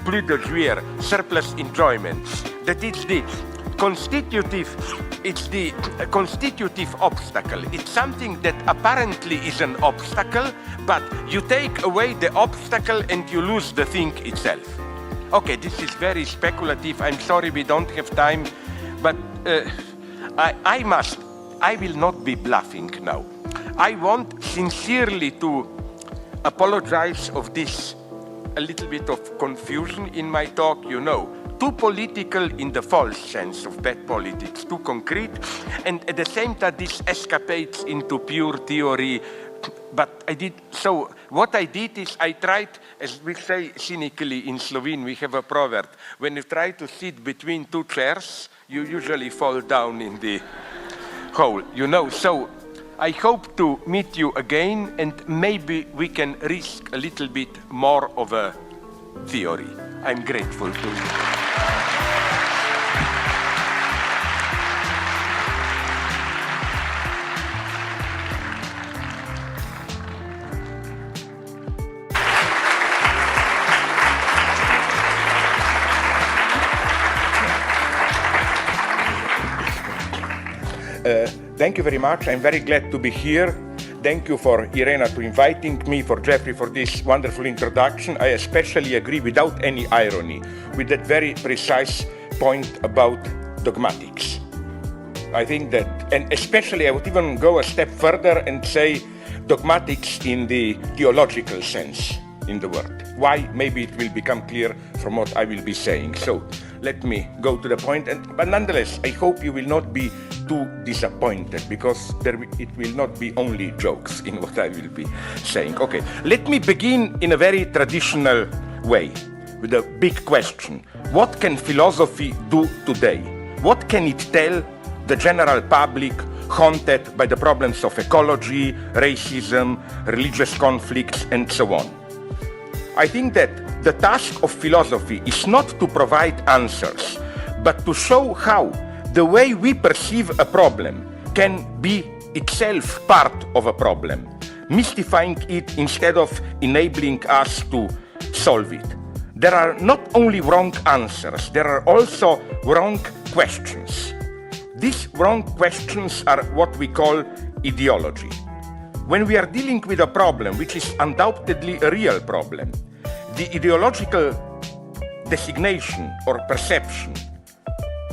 plus de jouir, surplus enjoyment. That it's the constitutive obstacle. It's something that apparently is an obstacle, but you take away the obstacle and you lose the thing itself. Okay, this is very speculative. I'm sorry we don't have time, but I will not be bluffing now. I want sincerely to apologize of this a little bit of confusion in my talk, too political in the false sense of bad politics, too concrete, and at the same time this escapades into pure theory. But what I did is I tried, as we say cynically in Slovene, we have a proverb, when you try to sit between two chairs, you usually fall down in the hole, So I hope to meet you again, and maybe we can risk a little bit more of a theory. I'm grateful to you. Thank you very much. I'm very glad to be here. Thank you for Irena to inviting me, for Jeffrey for this wonderful introduction. I especially agree without any irony with that very precise point about dogmatics. I think that, and especially I would even go a step further and say dogmatics in the theological sense in the word. Why? Maybe it will become clear from what I will be saying. So let me go to the point, but nonetheless, I hope you will not be too disappointed, because it will not be only jokes in what I will be saying. Okay, let me begin in a very traditional way with a big question. What can philosophy do today? What can it tell the general public haunted by the problems of ecology, racism, religious conflicts, and so on? I think that the task of philosophy is not to provide answers, but to show how the way we perceive a problem can be itself part of a problem, mystifying it instead of enabling us to solve it. There are not only wrong answers, there are also wrong questions. These wrong questions are what we call ideology. When we are dealing with a problem, which is undoubtedly a real problem, the ideological designation or perception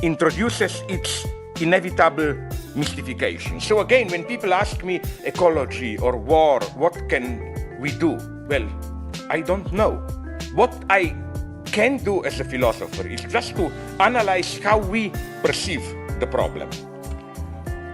introduces its inevitable mystification. So again, when people ask me ecology or war, what can we do? Well, I don't know. What I can do as a philosopher is just to analyze how we perceive the problem.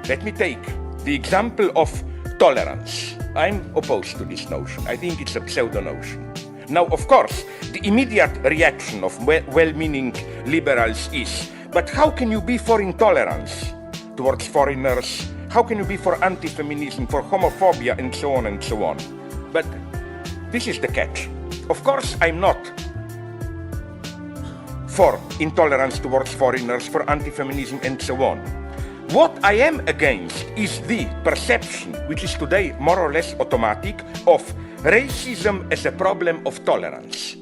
Let me take the example of tolerance. I'm opposed to this notion. I think it's a pseudo-notion. Now, of course, the immediate reaction of well-meaning liberals is, but how can you be for intolerance towards foreigners? How can you be for anti-feminism, for homophobia, and so on and so on? But this is the catch. Of course, I'm not for intolerance towards foreigners, for anti-feminism, and so on. What I am against is the perception, which is today more or less automatic, of racism as a problem of tolerance.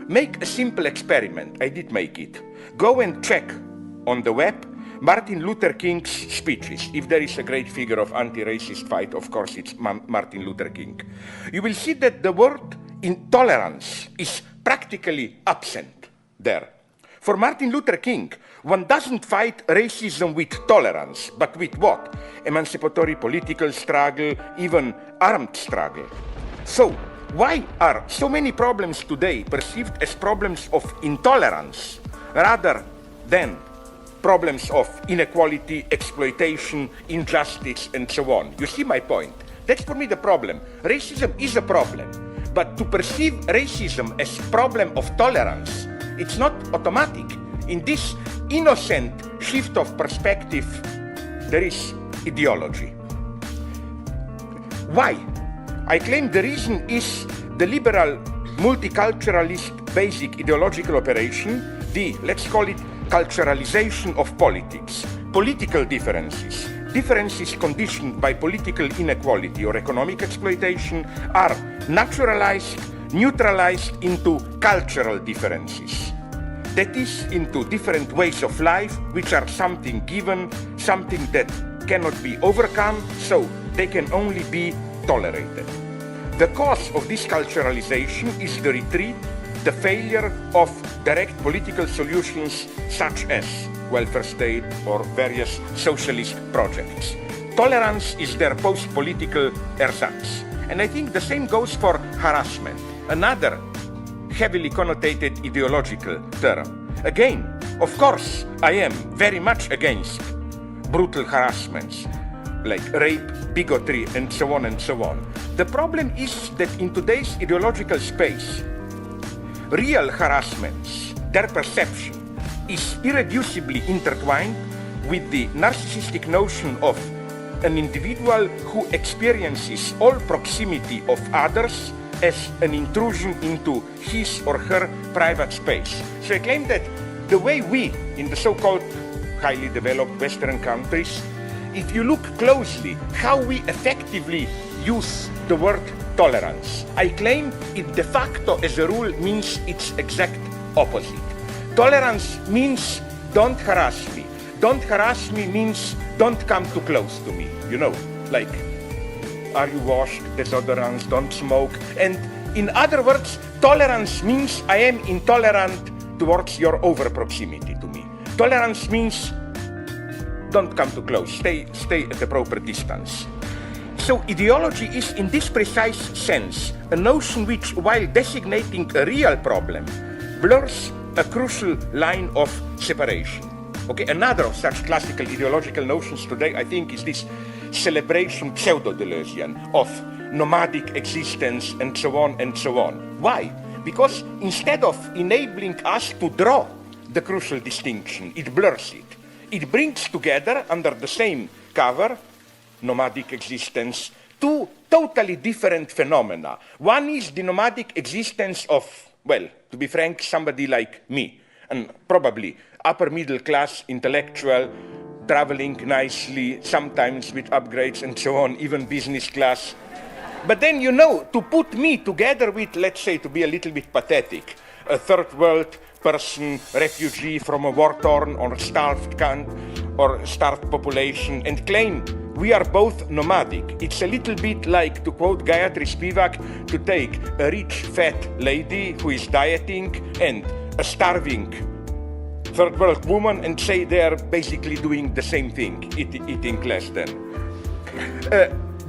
Make a simple experiment. I did make it. Go and check on the web Martin Luther King's speeches. If there is a great figure of anti-racist fight, of course it's Martin Luther King. You will see that the word intolerance is practically absent there. For Martin Luther King, one doesn't fight racism with tolerance, but with what? Emancipatory political struggle, even armed struggle. So, why are so many problems today perceived as problems of intolerance rather than problems of inequality, exploitation, injustice, and so on? You see my point? That's for me the problem. Racism is a problem, but to perceive racism as a problem of tolerance, it's not automatic. In this innocent shift of perspective, there is ideology. Why? I claim the reason is the liberal, multiculturalist basic ideological operation, the, let's call it, culturalization of politics. Political differences, differences conditioned by political inequality or economic exploitation, are naturalized, neutralized into cultural differences. That is, into different ways of life, which are something given, something that cannot be overcome, so they can only be tolerated. The cause of this culturalization is the retreat, the failure of direct political solutions such as welfare state or various socialist projects. Tolerance is their post-political ersatz. And I think the same goes for harassment, another heavily connotated ideological term. Again, of course, I am very much against brutal harassments like rape, bigotry, and so on and so on. The problem is that in today's ideological space, real harassments, their perception, is irreducibly intertwined with the narcissistic notion of an individual who experiences all proximity of others as an intrusion into his or her private space. So I claim that the way we, in the so-called highly developed Western countries, if you look closely how we effectively use the word tolerance, I claim it de facto as a rule means its exact opposite. Tolerance means don't harass me. Don't harass me means don't come too close to me. You know, like, are you washed, desodorants, don't smoke. And in other words, tolerance means I am intolerant towards your over proximity to me. Tolerance means don't come too close, stay at the proper distance. So ideology is, in this precise sense, a notion which, while designating a real problem, blurs a crucial line of separation. Okay, another of such classical ideological notions today, I think, is this celebration pseudo-Deleuzian of nomadic existence and so on and so on. Why? Because instead of enabling us to draw the crucial distinction, it blurs it. It brings together, under the same cover, nomadic existence, two totally different phenomena. One is the nomadic existence of, well, to be frank, somebody like me, and probably upper middle class intellectual, traveling nicely, sometimes with upgrades and so on, even business class. But then, you know, to put me together with, let's say, to be a little bit pathetic, a third world person, refugee from a war-torn or starved population, and claim we are both nomadic. It's a little bit like, to quote Gayatri Spivak, to take a rich fat lady who is dieting and a starving third world woman and say they are basically doing the same thing, eating less than.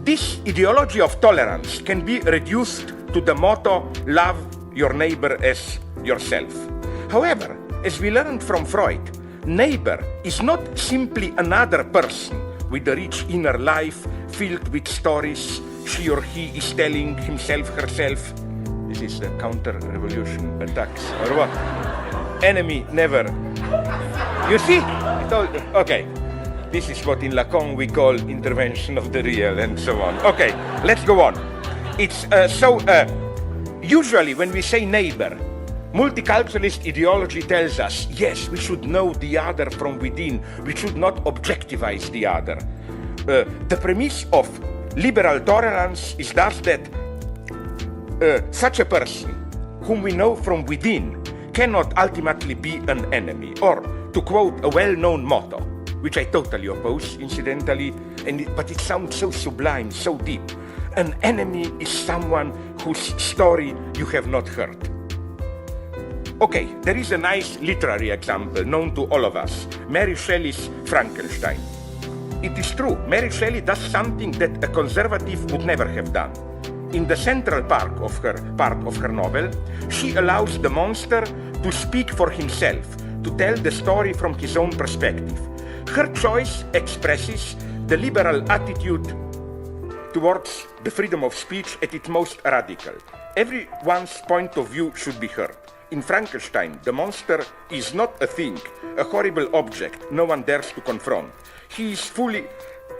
This ideology of tolerance can be reduced to the motto, love your neighbor as yourself. However, as we learned from Freud, neighbor is not simply another person with a rich inner life filled with stories she or he is telling himself, herself. This is the counter-revolution attacks, or what? Enemy never. You see? Okay. This is what in Lacan we call intervention of the real and so on. Okay, let's go on. It's usually when we say neighbor, multiculturalist ideology tells us, yes, we should know the other from within. We should not objectivize the other. The premise of liberal tolerance is thus that such a person whom we know from within cannot ultimately be an enemy. Or, to quote a well-known motto, which I totally oppose, incidentally, but it sounds so sublime, so deep. An enemy is someone whose story you have not heard. Okay, there is a nice literary example known to all of us, Mary Shelley's Frankenstein. It is true, Mary Shelley does something that a conservative would never have done. In the central part of her novel, she allows the monster to speak for himself, to tell the story from his own perspective. Her choice expresses the liberal attitude towards the freedom of speech at its most radical. Everyone's point of view should be heard. In Frankenstein, the monster is not a thing, a horrible object no one dares to confront. He is fully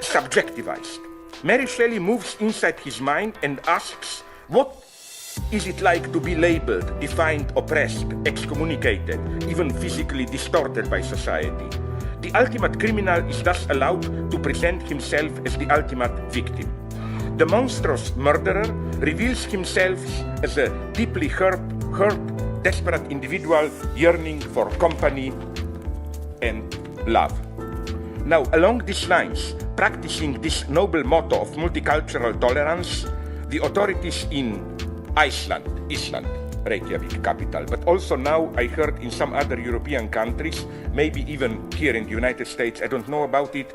subjectivized. Mary Shelley moves inside his mind and asks, what is it like to be labeled, defined, oppressed, excommunicated, even physically distorted by society? The ultimate criminal is thus allowed to present himself as the ultimate victim. the monstrous murderer reveals himself as a deeply hurt, desperate individual yearning for company and love. Now, along these lines, practicing this noble motto of multicultural tolerance, the authorities in Iceland, Reykjavik capital, but also now I heard in some other European countries, maybe even here in the United States, I don't know about it,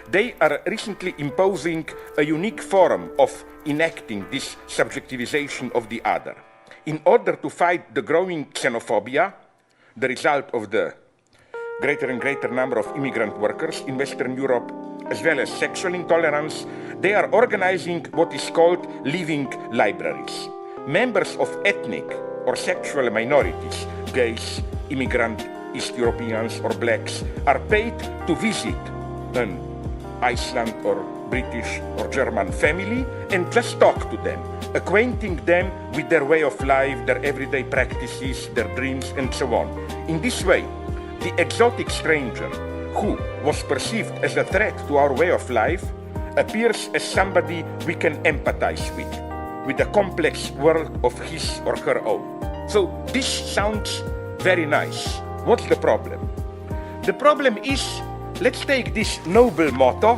they are recently imposing a unique form of enacting this subjectivization of the other. In order to fight the growing xenophobia, the result of the greater and greater number of immigrant workers in Western Europe, as well as sexual intolerance, they are organizing what is called living libraries. Members of ethnic or sexual minorities, gays, immigrant East Europeans or blacks, are paid to visit an Iceland or British or German family and just talk to them, acquainting them with their way of life, their everyday practices, their dreams, and so on. In this way, the exotic stranger, who was perceived as a threat to our way of life, appears as somebody we can empathize with a complex world of his or her own. So this sounds very nice. What's the problem? The problem is, let's take this noble motto,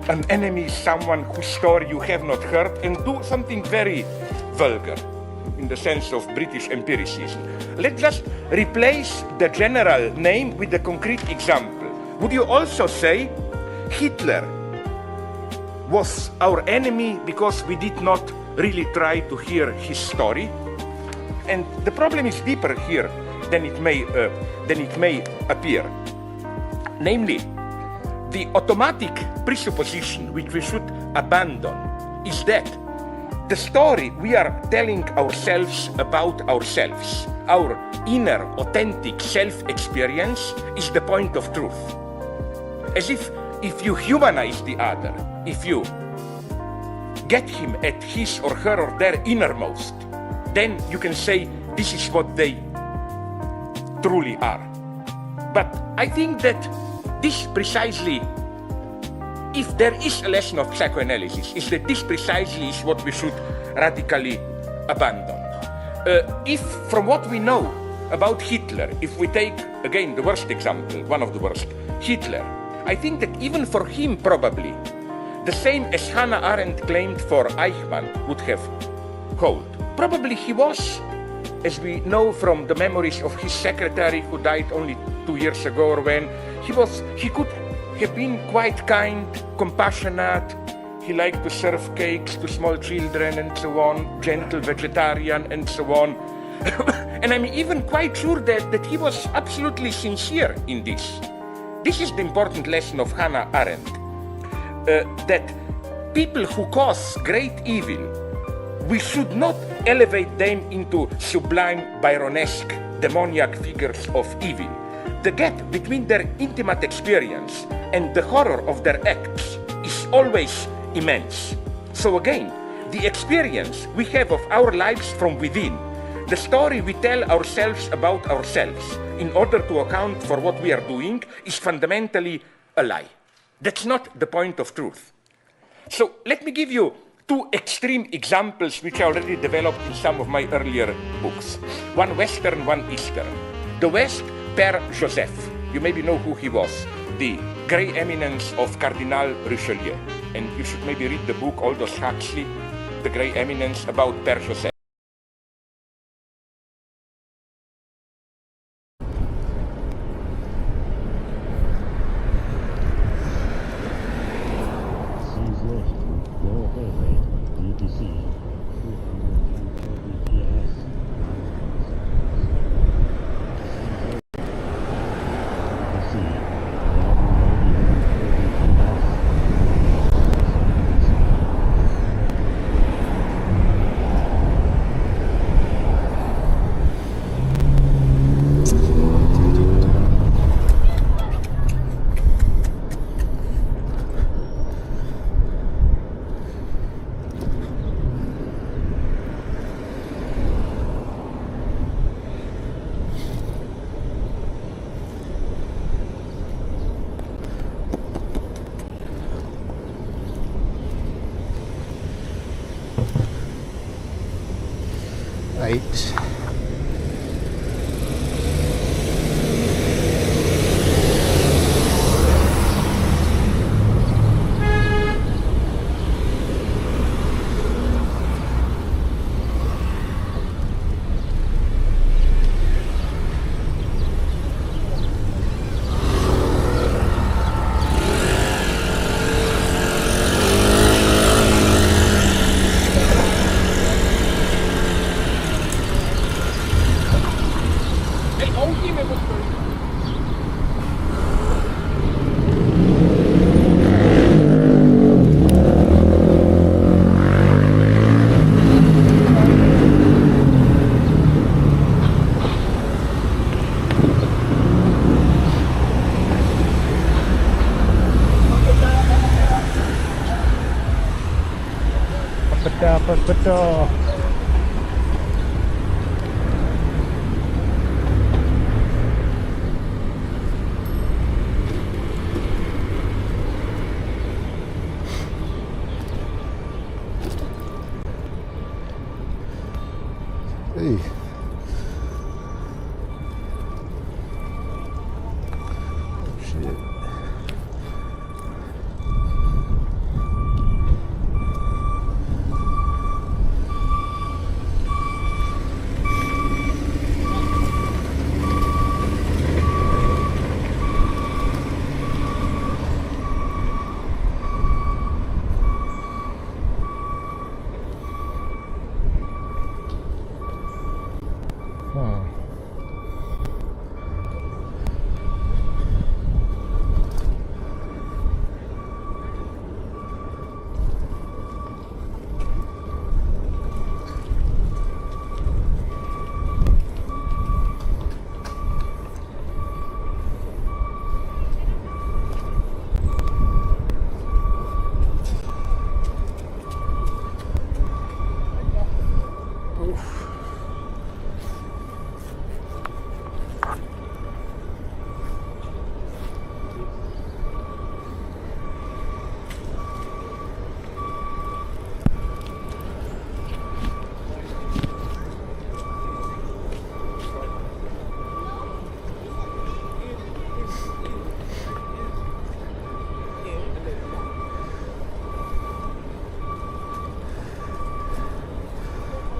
an enemy is someone whose story you have not heard, and do something very vulgar in the sense of British empiricism. Let's just replace the general name with a concrete example. Would you also say Hitler was our enemy because we did not really try to hear his story? And the problem is deeper here than it may appear. Namely, the automatic presupposition which we should abandon is that the story we are telling ourselves about ourselves, our inner, authentic self-experience, is the point of truth. As if you humanize the other, if you get him at his or her or their innermost, then you can say this is what they truly are. But I think that this precisely, if there is a lesson of psychoanalysis, is that this precisely is what we should radically abandon. If from what we know about Hitler, if we take again the worst example, one of the worst, Hitler, I think that even for him probably, the same as Hannah Arendt claimed for Eichmann would have hold. Probably he was, as we know from the memories of his secretary who died only 2 years ago, or when, he could have been quite kind, compassionate, he liked to serve cakes to small children and so on, gentle vegetarian and so on. And I'm even quite sure that he was absolutely sincere in this. This is the important lesson of Hannah Arendt, that people who cause great evil, we should not elevate them into sublime, Byronesque, demoniac figures of evil. The gap between their intimate experience and the horror of their acts is always immense. So again, the experience we have of our lives from within, the story we tell ourselves about ourselves in order to account for what we are doing, is fundamentally a lie. That's not the point of truth. So let me give you two extreme examples which I already developed in some of my earlier books. One Western, one Eastern. The West, Père Joseph. You maybe know who he was, the grey eminence of Cardinal Richelieu. And you should maybe read the book Aldous Huxley, The Grey Eminence, about Père Joseph. right. Betul. Hey. Oh, shit.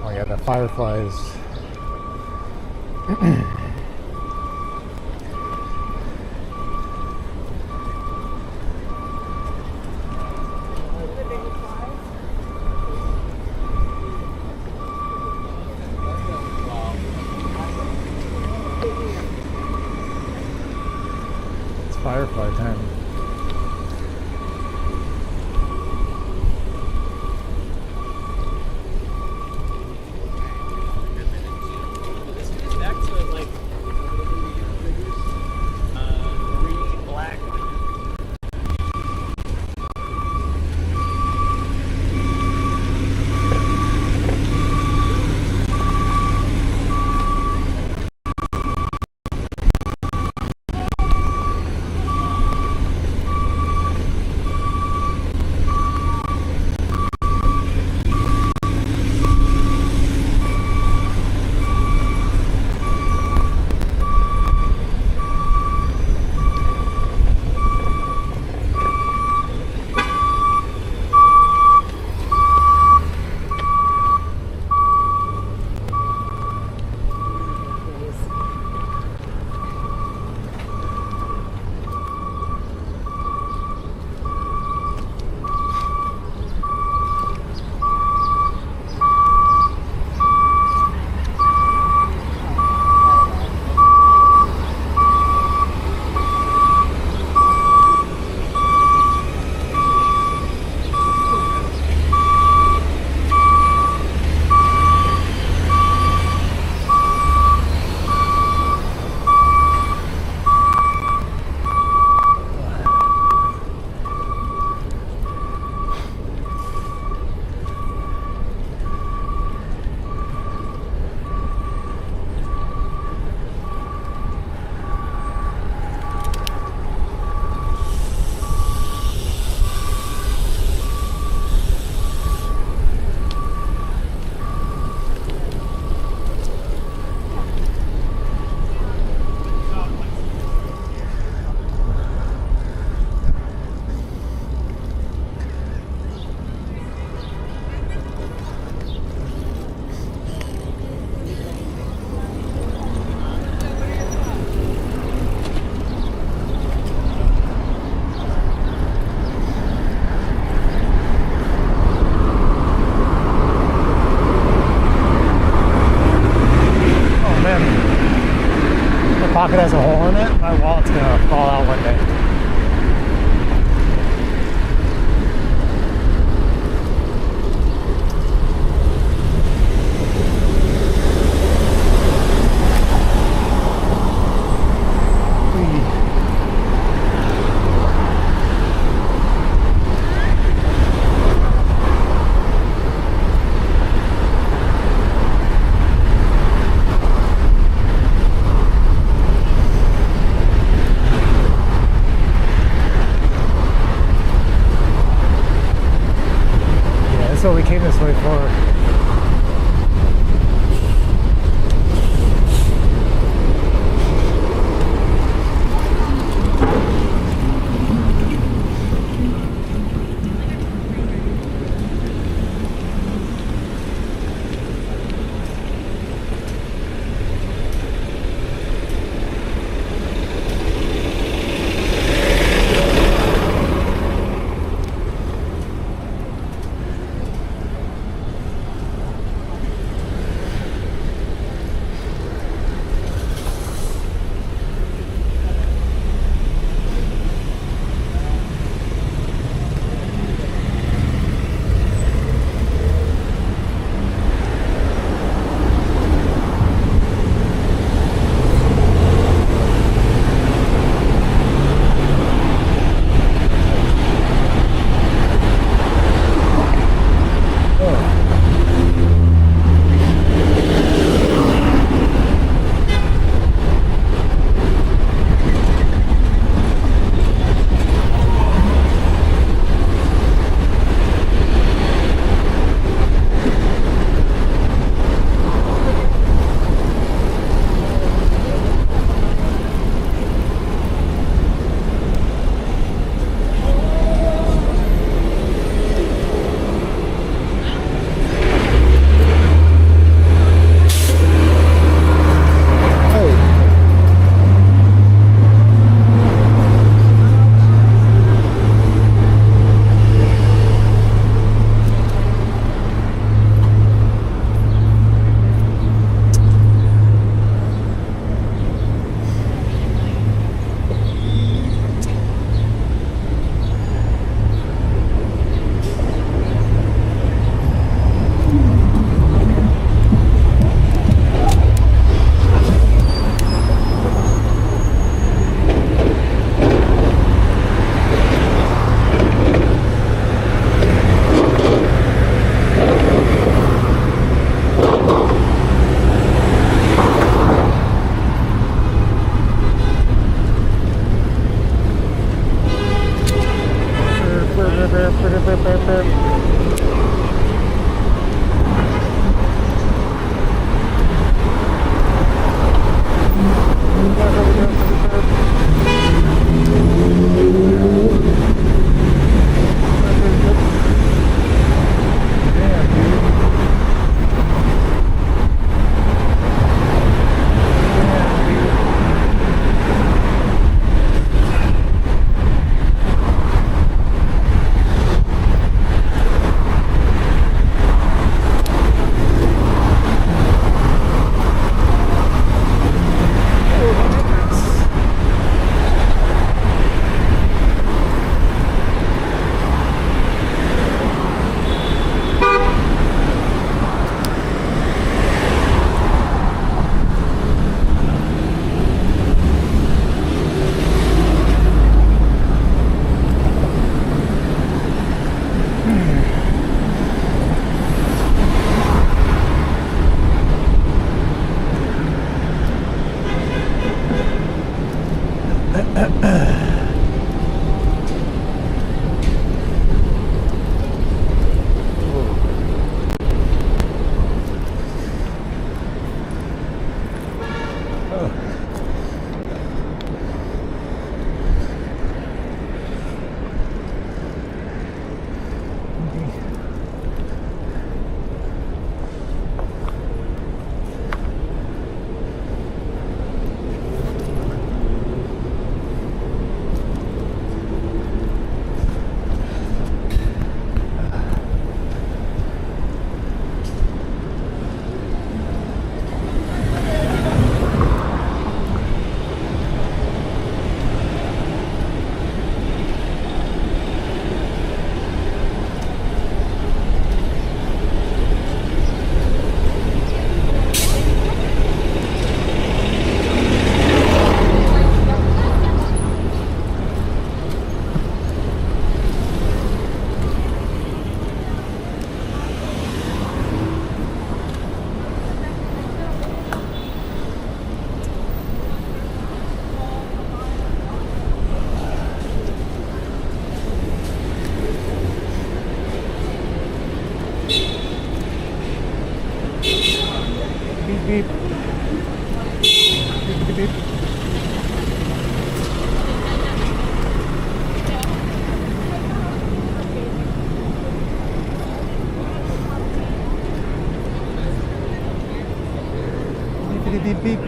Oh yeah, the fireflies. It's firefly time. pocket has a hole in it, my wallet's gonna fall out one day. So we came this way for. beep. Beep, beep, beep.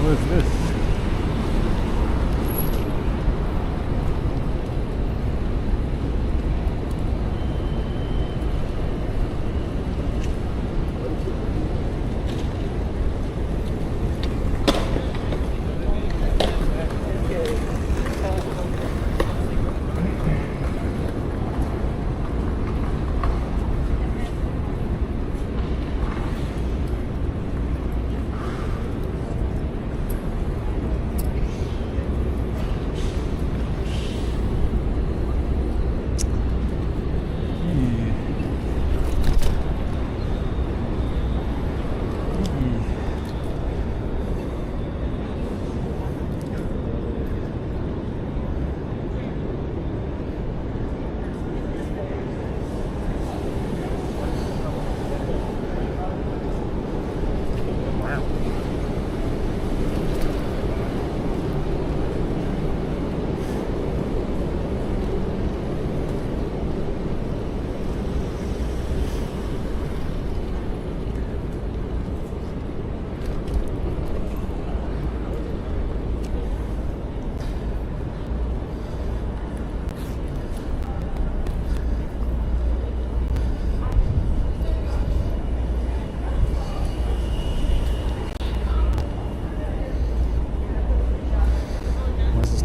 What is this?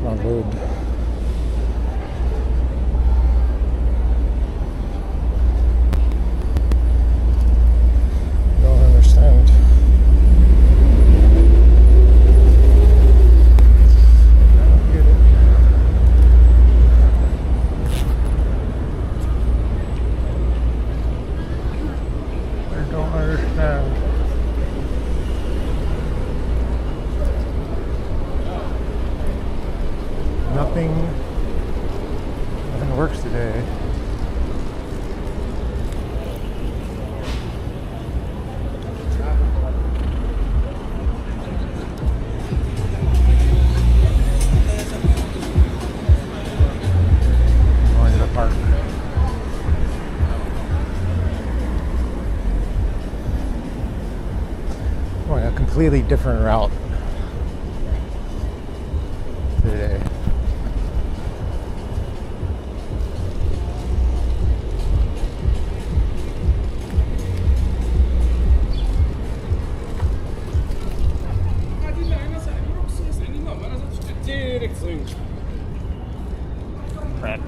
Not load. Don't understand. I don't get it. I don't understand. Nothing works today. Going to the park. Going a completely different route today. Red.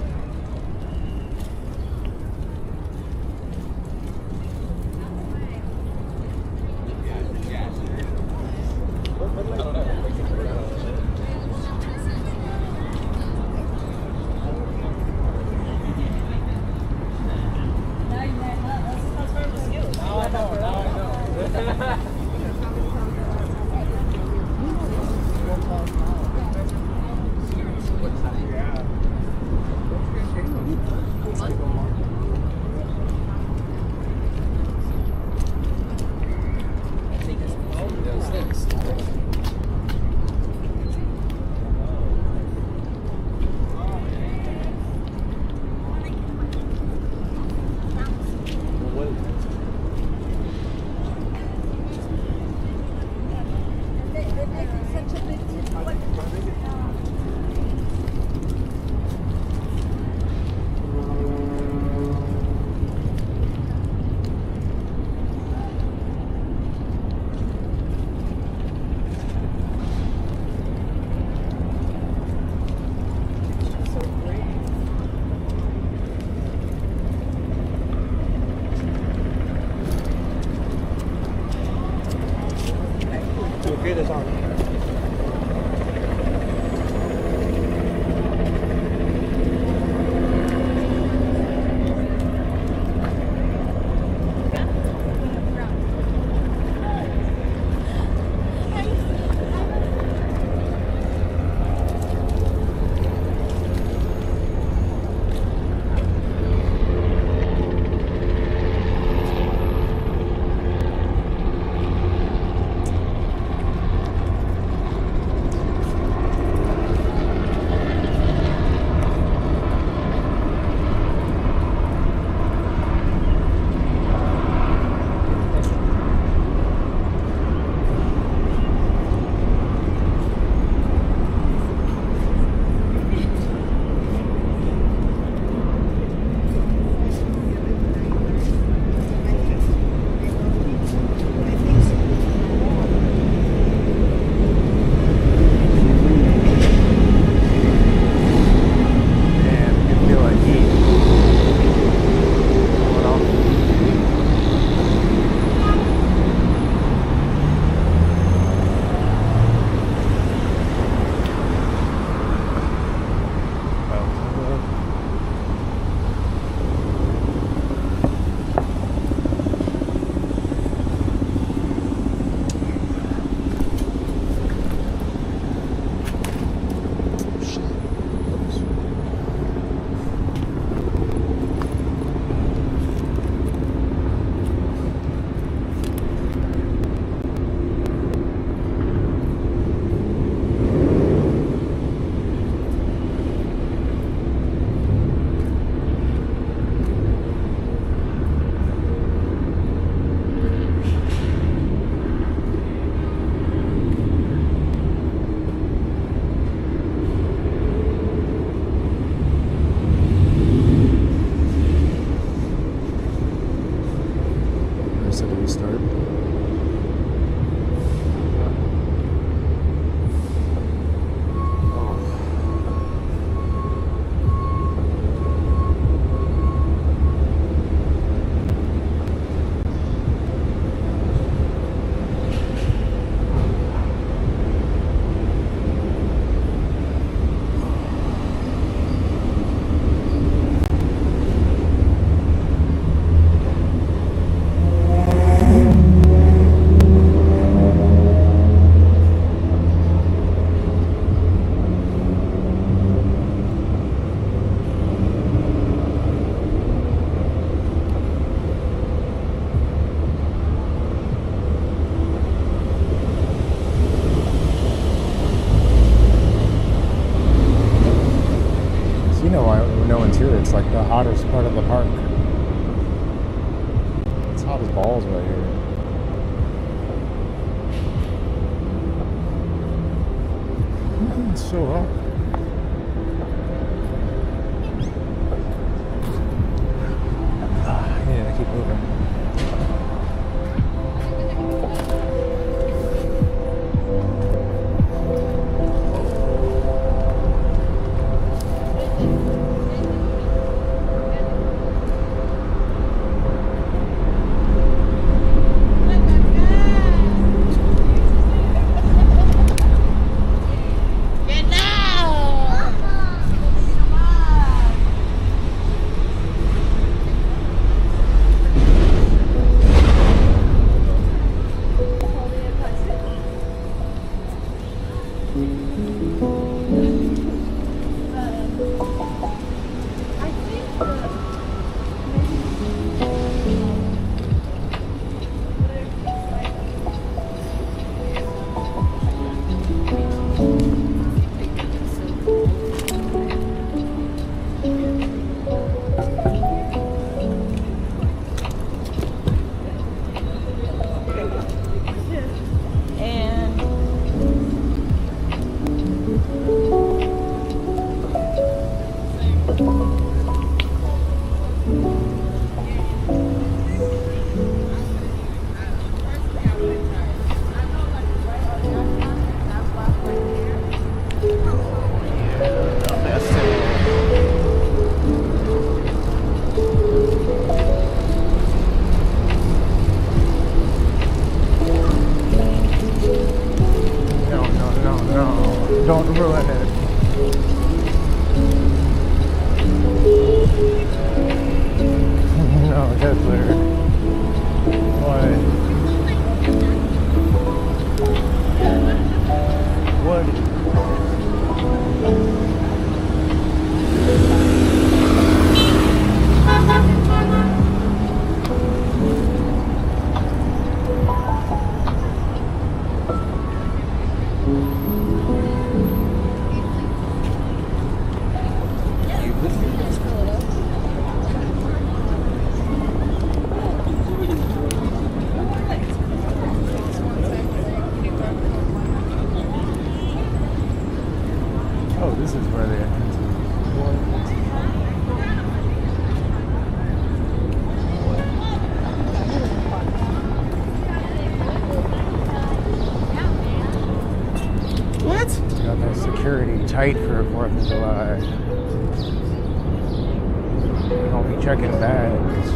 It's like the hottest part of the park. It's hot as balls right here. It's so hot. Yeah, keep moving. Don't ruin it. No, Hitler. Why? What? Oh, this is where the entrance is. What? Got that security tight for 4th of July. I'll be checking bags.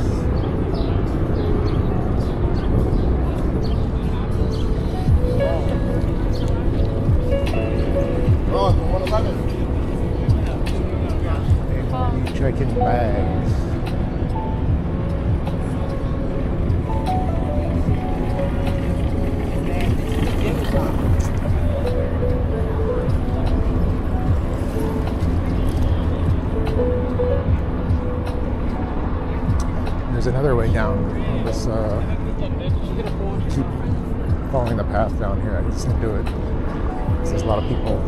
Checking bags. There's another way down on this. Keep following the path down here. I just didn't do it. There's a lot of people.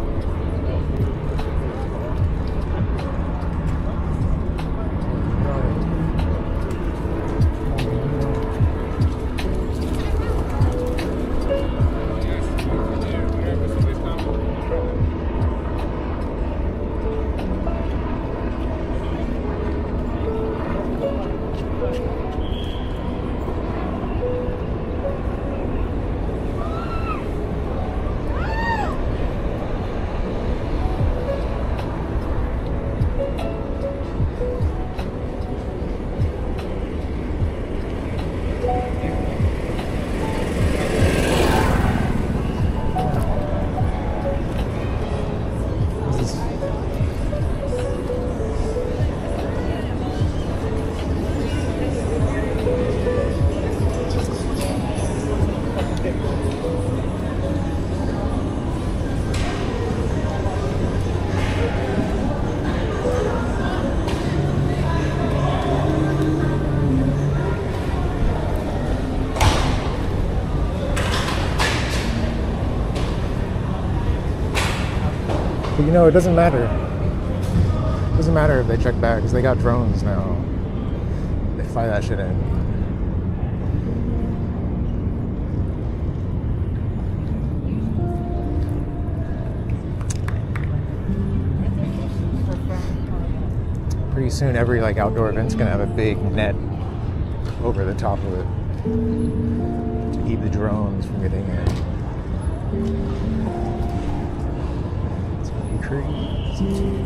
But you know, it doesn't matter. Doesn't matter if they check back because they got drones now. They fly that shit in. Pretty soon, every like outdoor event's gonna have a big net over the top of it to keep the drones from getting in. It's gonna be crazy.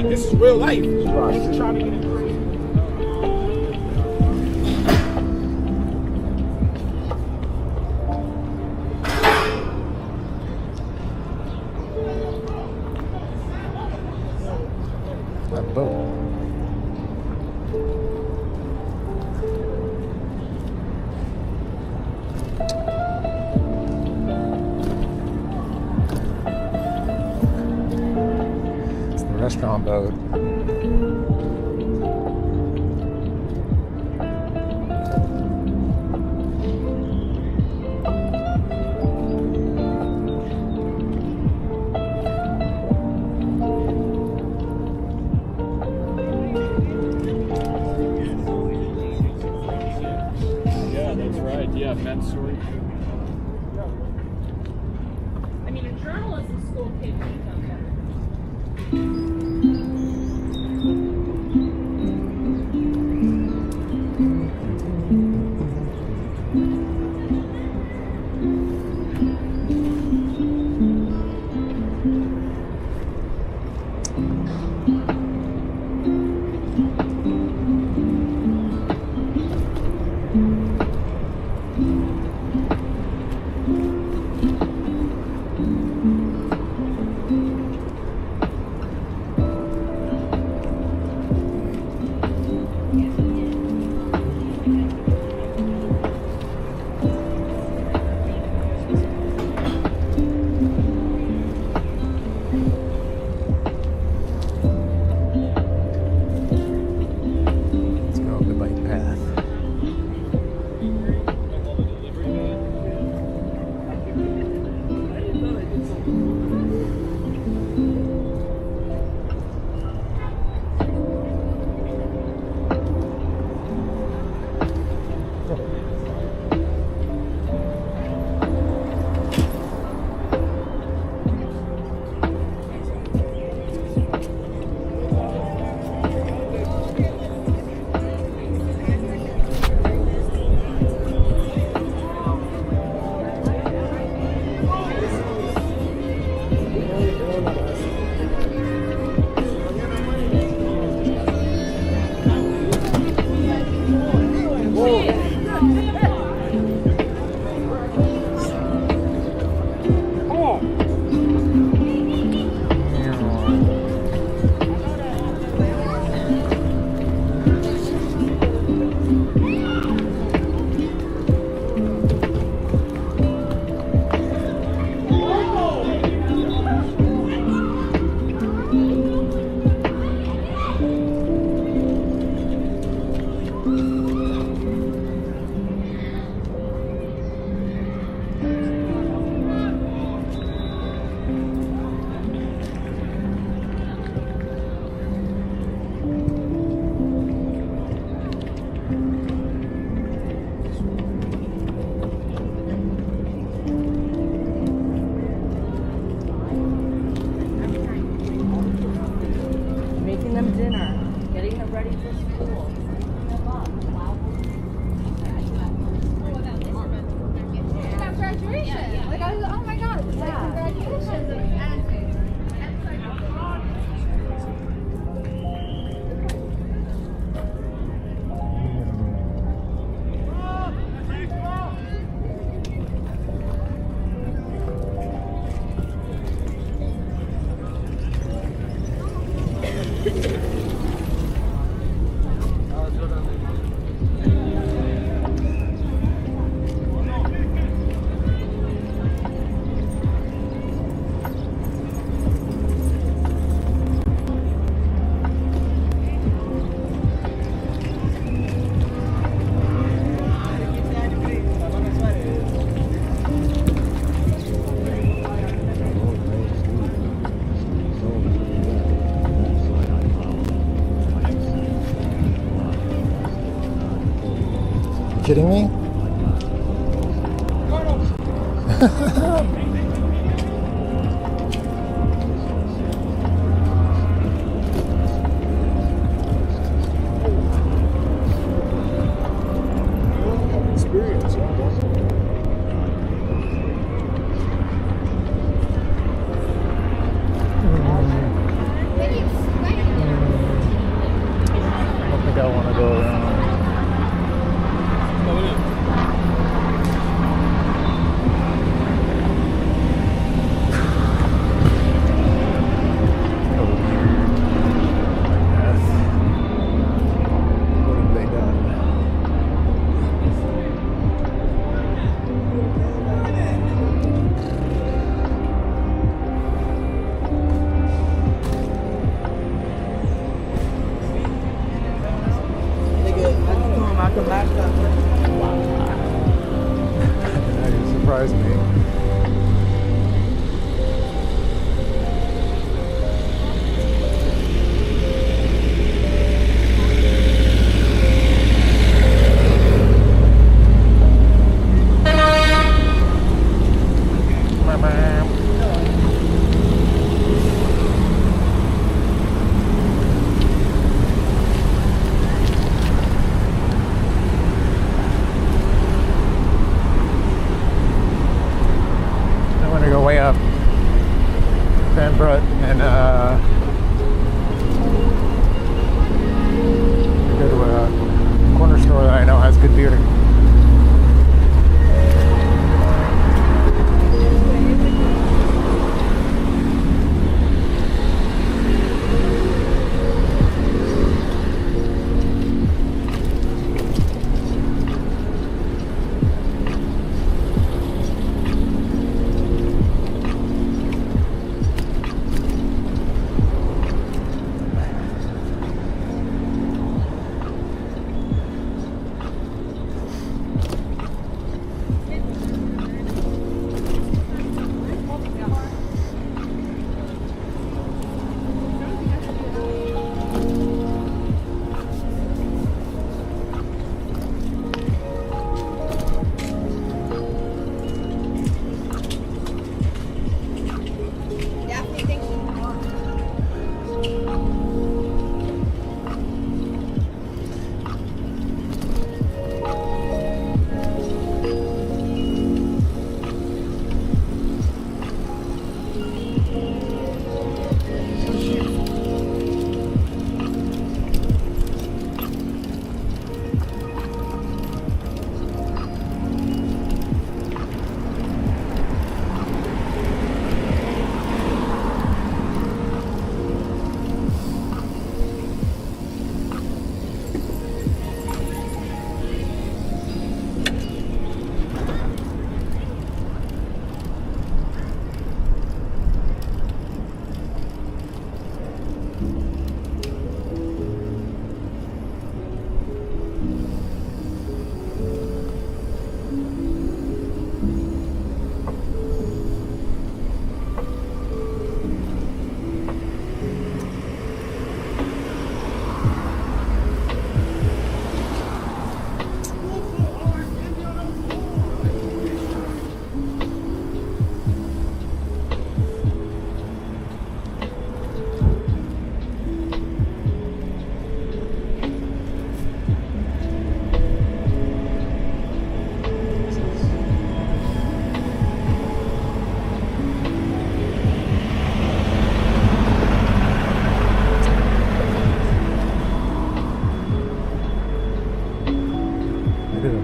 This is real life. Right. Trying to get it crazy. That boat. It's the restaurant boat. Yeah, men's story. I mean, a journalism school kid would have done better. Making them dinner, getting them ready for school, cleaning them up. Kidding me? Experience. I don't think I want to go around. What have they done? Nigga,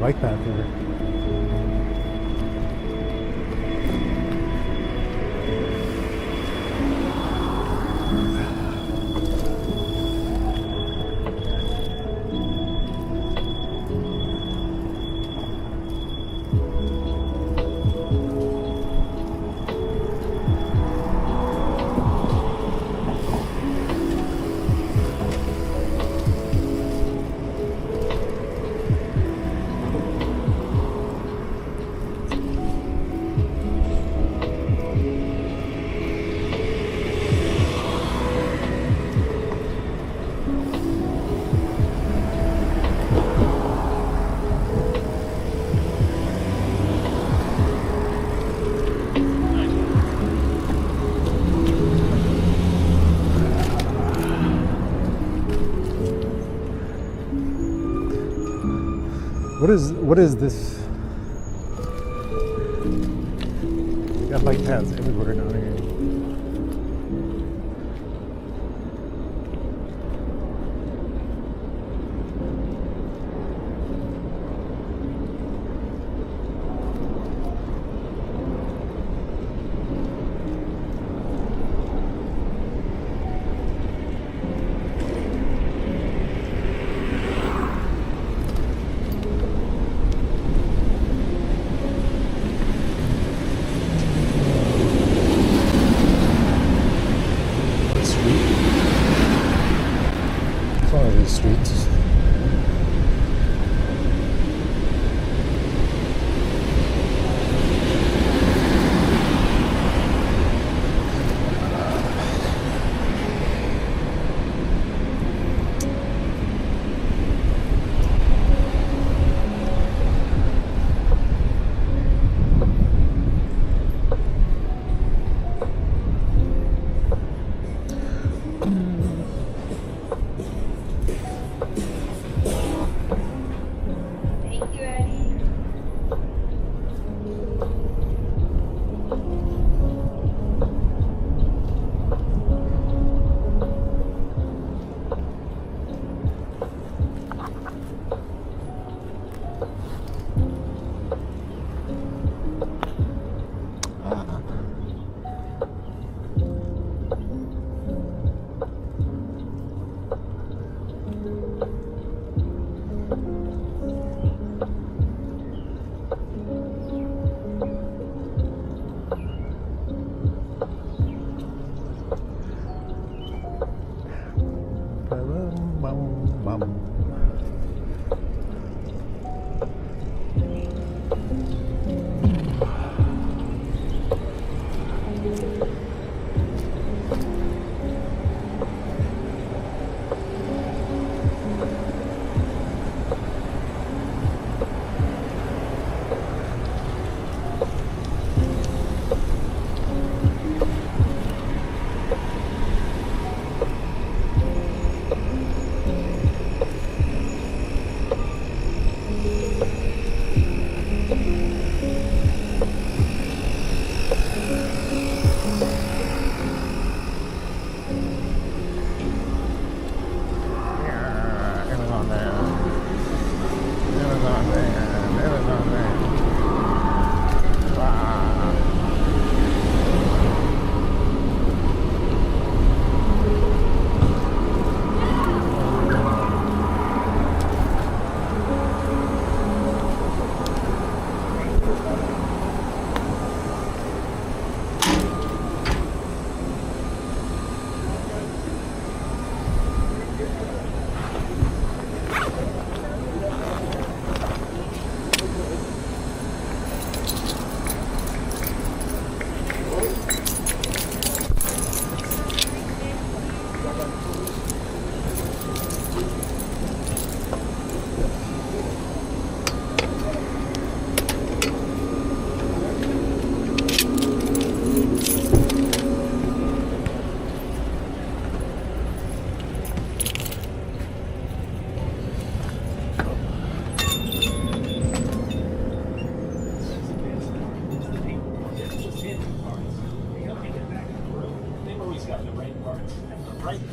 bike path here. What is this? We got bike paths everywhere down here. Streets.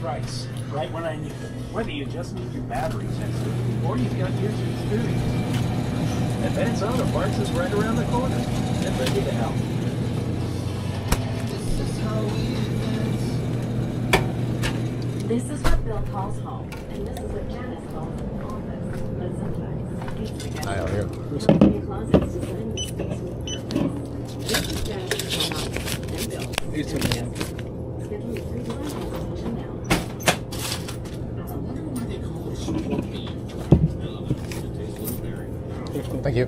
Price, right when I need them. Whether you just need your batteries or you've got years of experience. Advance Auto Parts is right around the corner and ready to help. This is what Bill calls home, and this is what Janice calls an office. But sometimes it's together. I don't know. Your closet's designed to space with purpose. This is Janice's home office, and Bill's. It's a man. Schedule your free design consultation now. I wonder why they call it support beef. Thank you.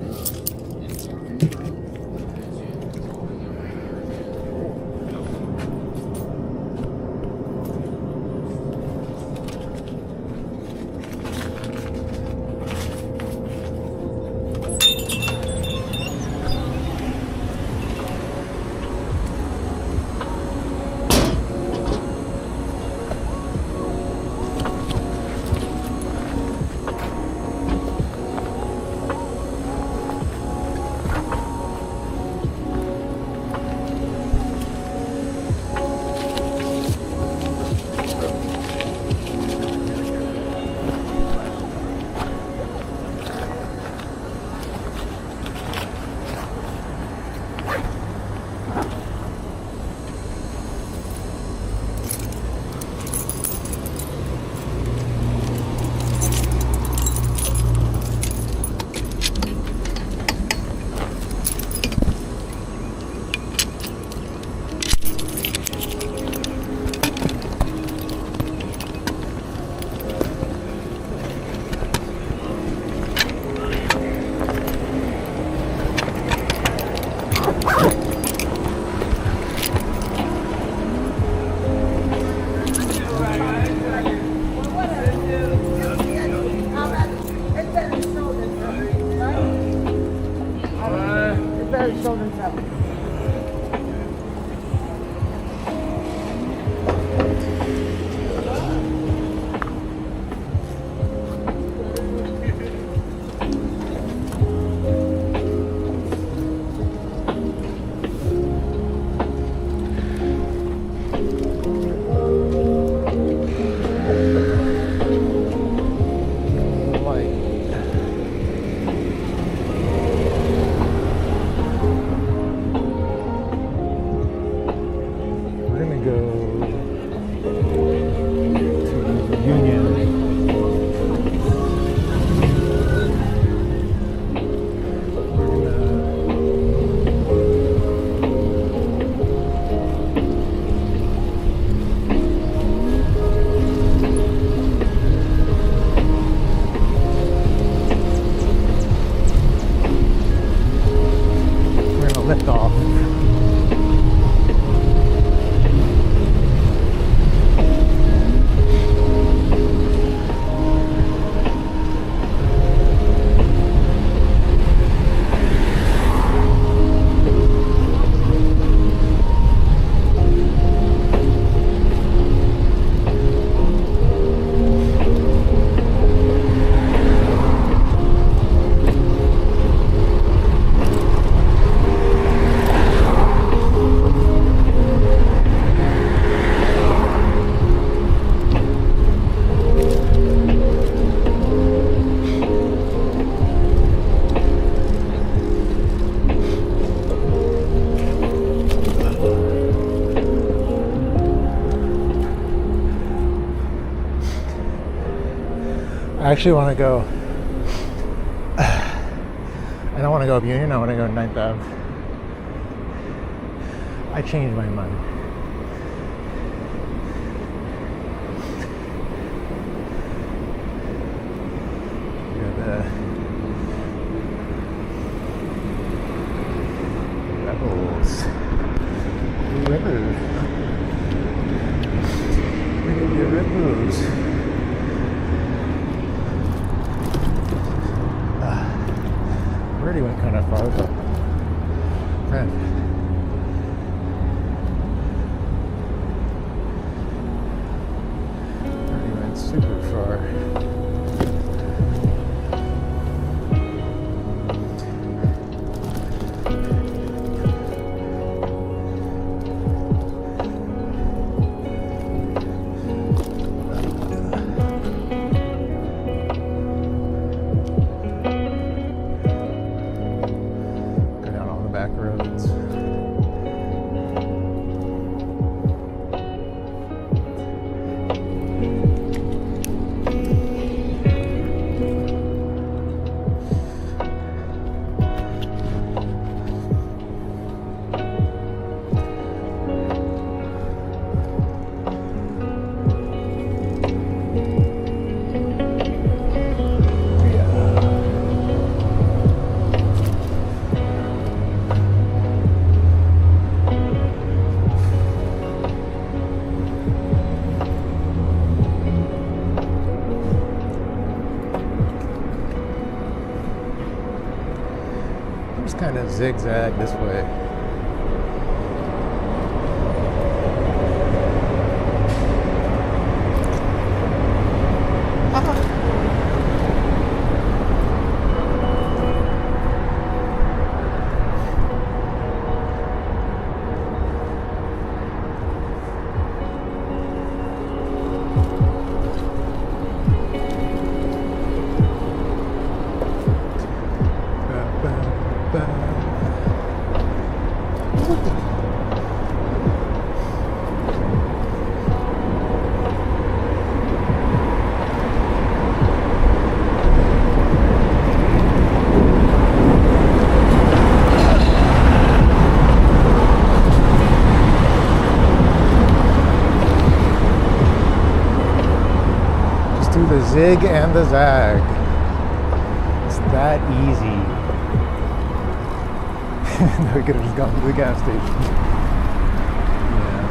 I actually want to go. I don't want to go up Union. I want to go 9th Ave. I changed my mind. Got the Rebels. Rebels. The Rebels. Already went kind of far, but man, already went super far. kind of zigzag this way. The zig and the zag. It's that easy. We could have just gone to the gas station. Yeah.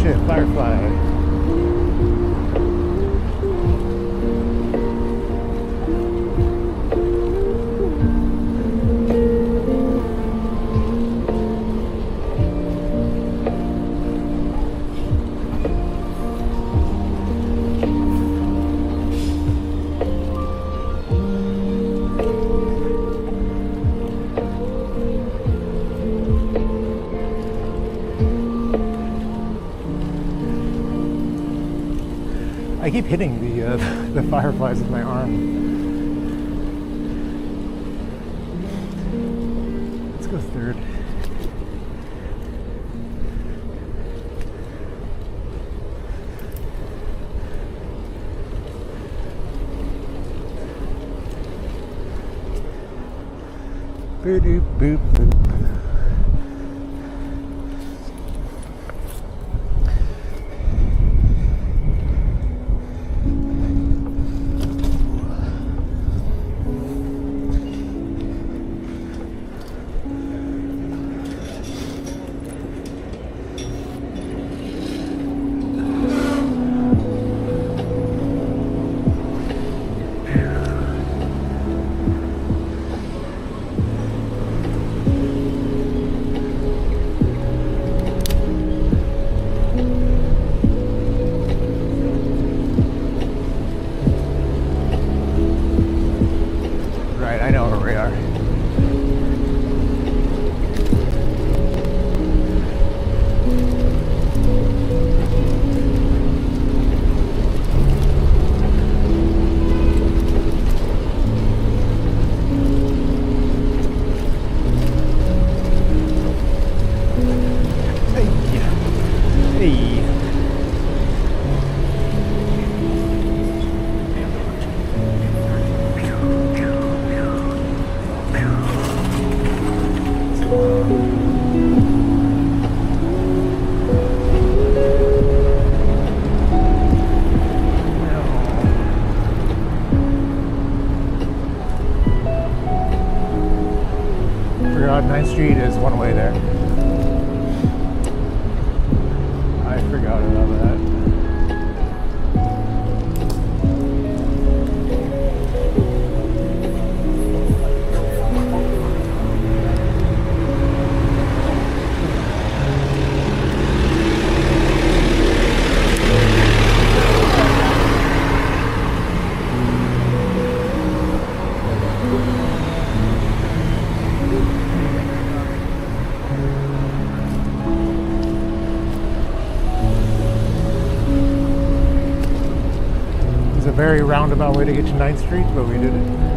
Shit, firefly. I keep hitting the fireflies with my arm. Let's go third. Boop boop boop. I know where we are. Hey. Forgot 9th Street is one way there. forgot about that. It's a very roundabout way to get to 9th Street, but we did it.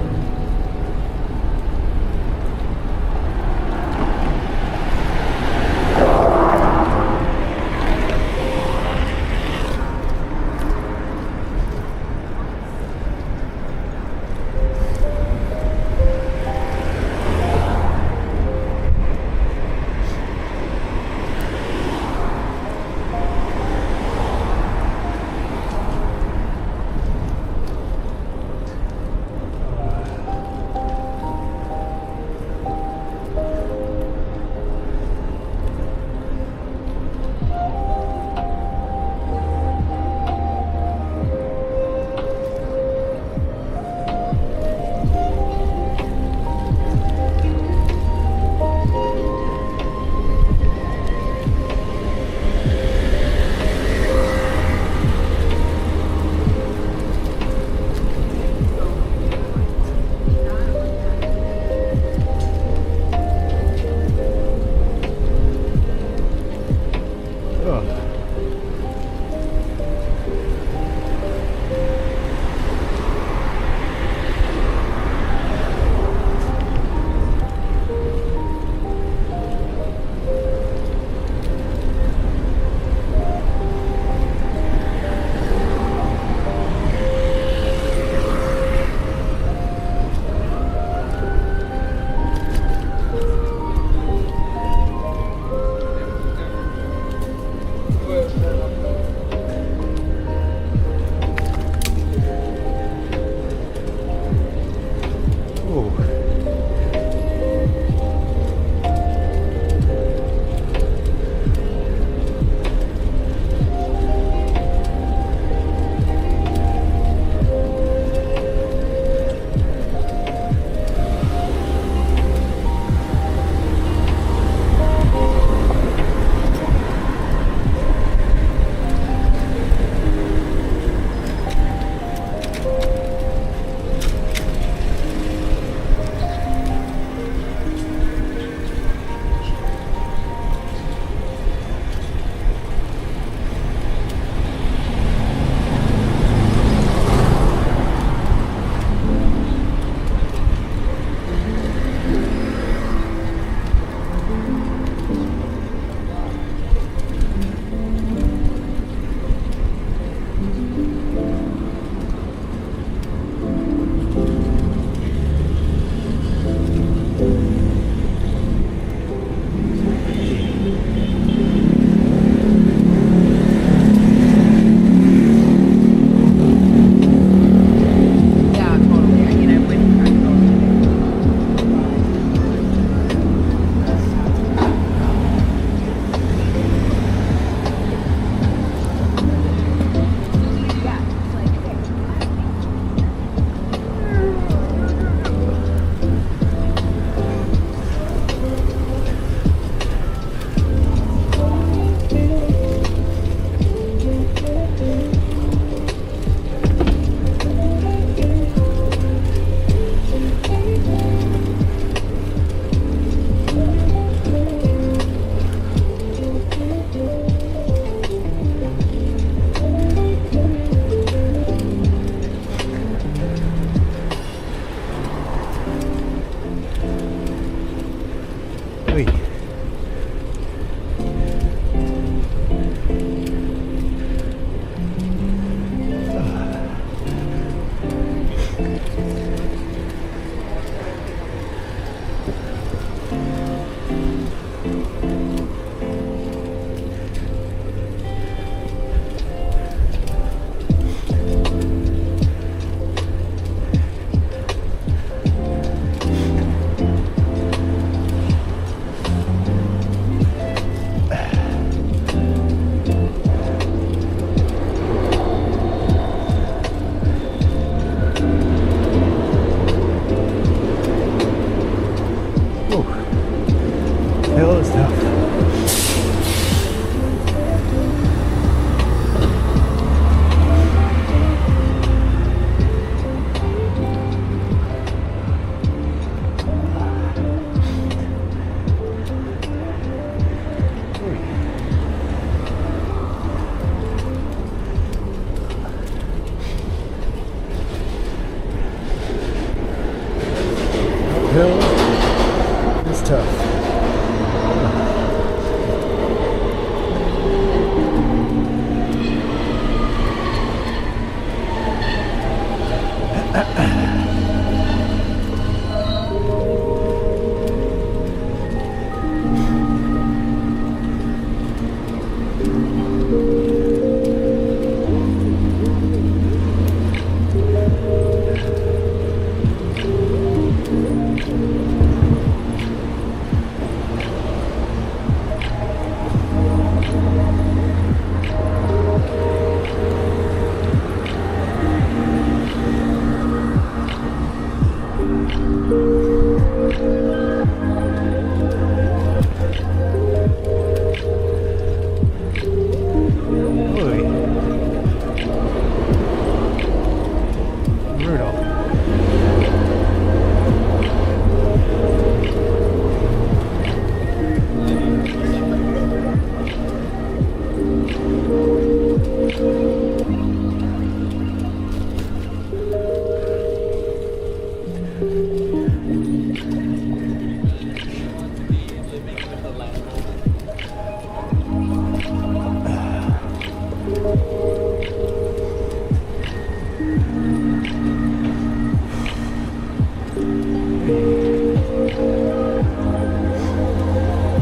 tough.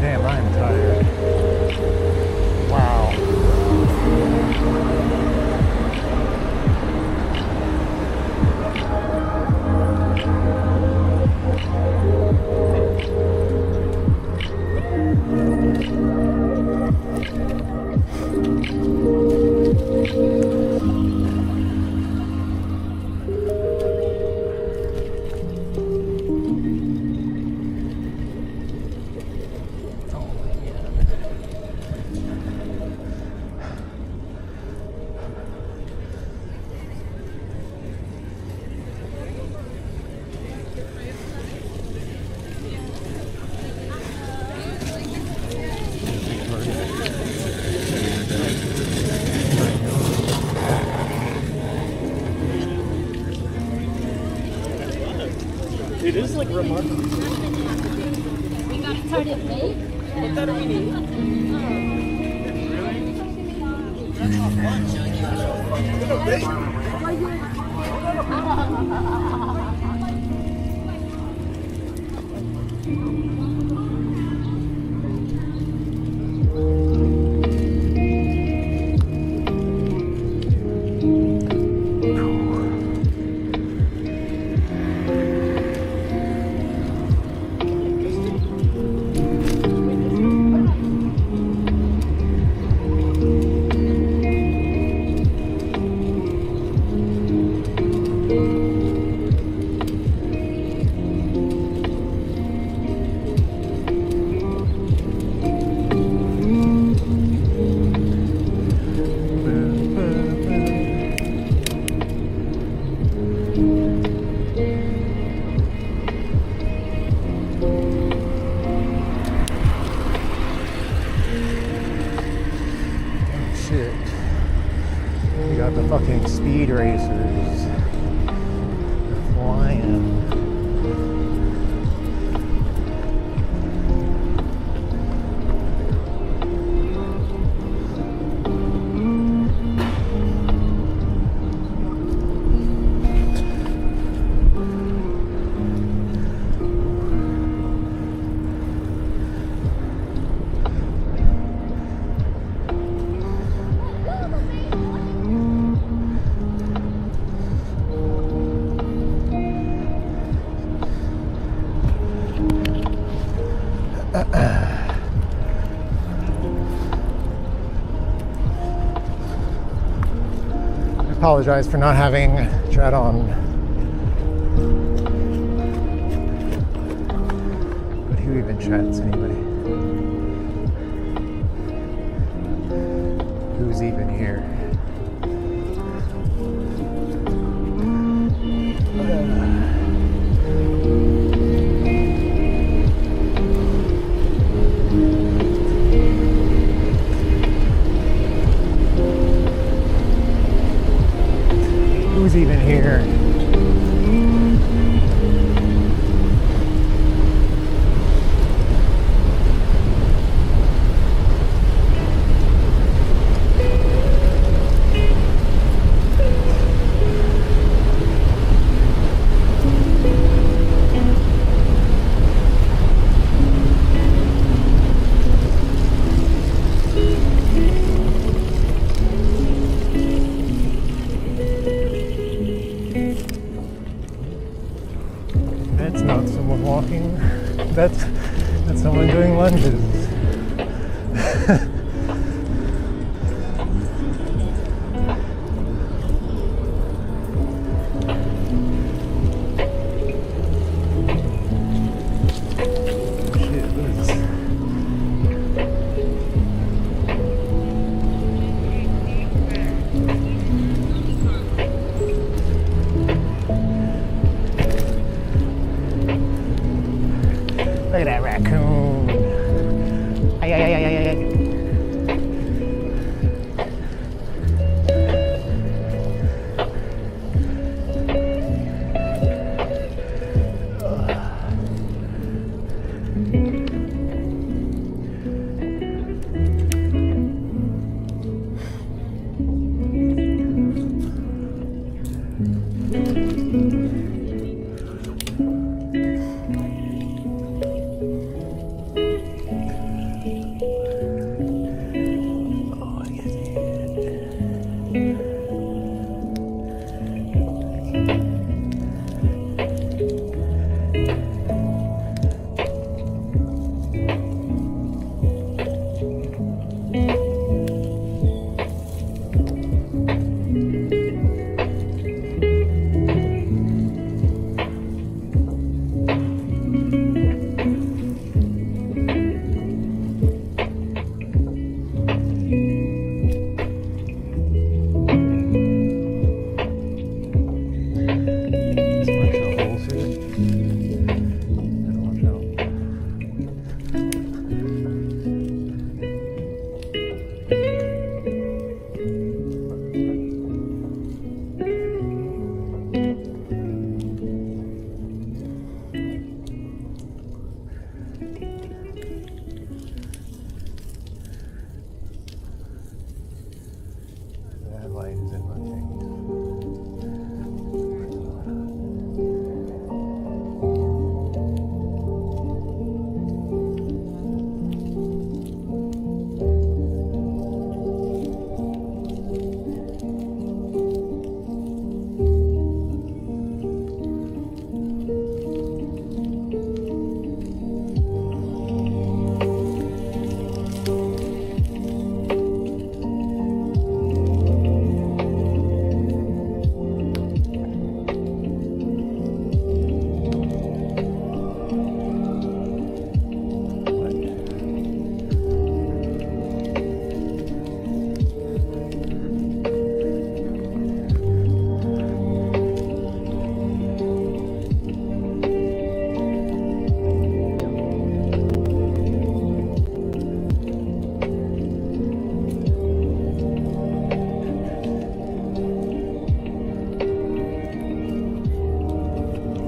Damn, I'm tired. Wow. It is like remarkable. We got started late. What that do we need? Shit. We got the fucking speed racers. They're flying. I apologize for not having chat on. But who even chats anybody? Who's even here? Who's even here? That's someone doing lunges. Shit, what is this? Look at that raccoon. Ay, ay, ay, ay, ay, ay. That light is in my face.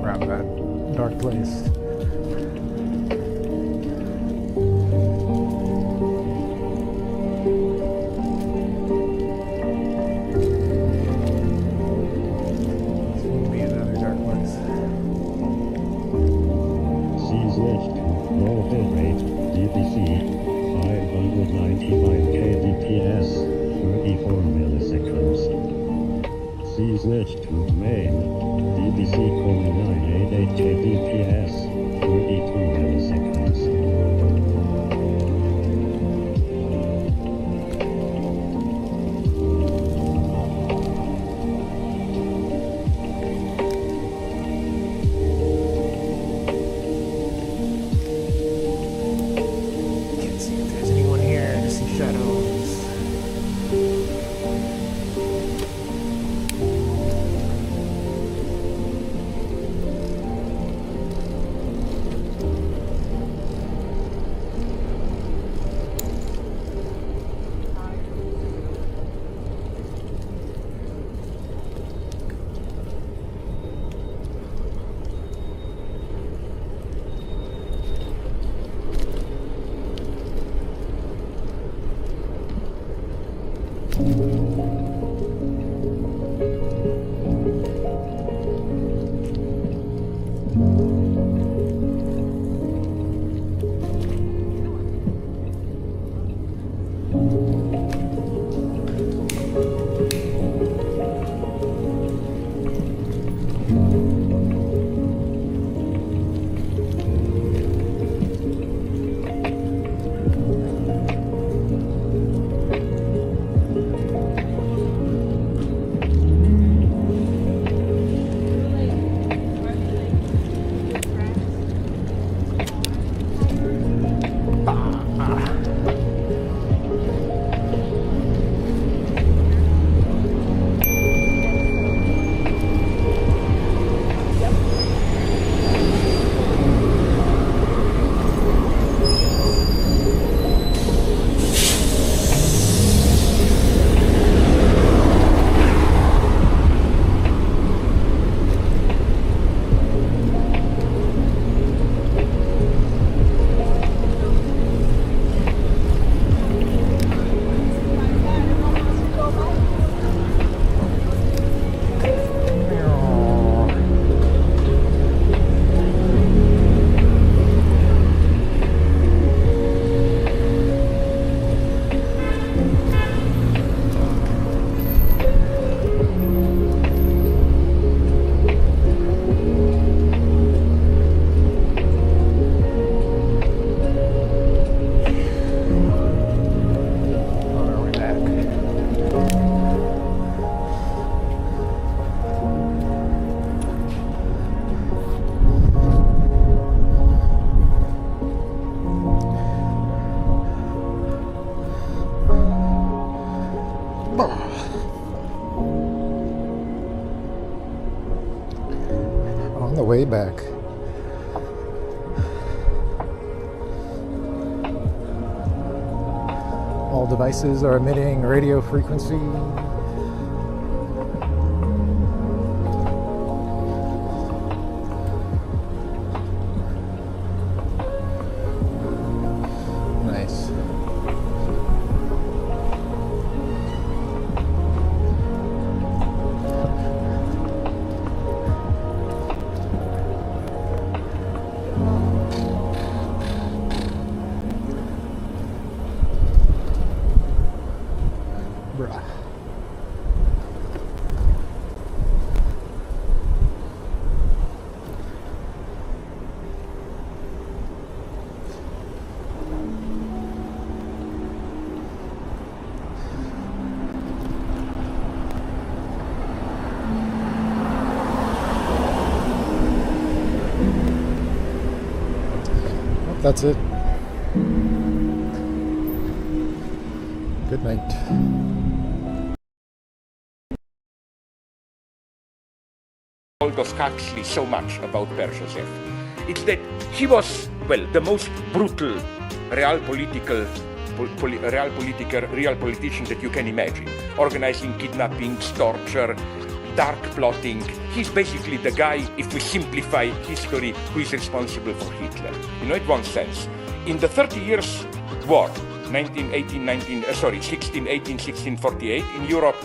Around that dark place. This will be another dark place. Seas left, low fill rate, DPC, 595 kbps, 34 milliseconds. Seas left to main, DPC 988 kbps, 32 milliseconds. Can't see if there's anyone here. Just see shadows. back. All devices are emitting radio frequency. Nice. Bruh. Well, that's it. Good night. Aldous Huxley so much about Père Joseph. It's that he was, well, the most brutal real politician that you can imagine. Organizing kidnappings, torture, dark plotting. He's basically the guy, if we simplify history, who is responsible for Hitler. You know, in one sense. In the 30 Years' War, 1618-1648 in Europe,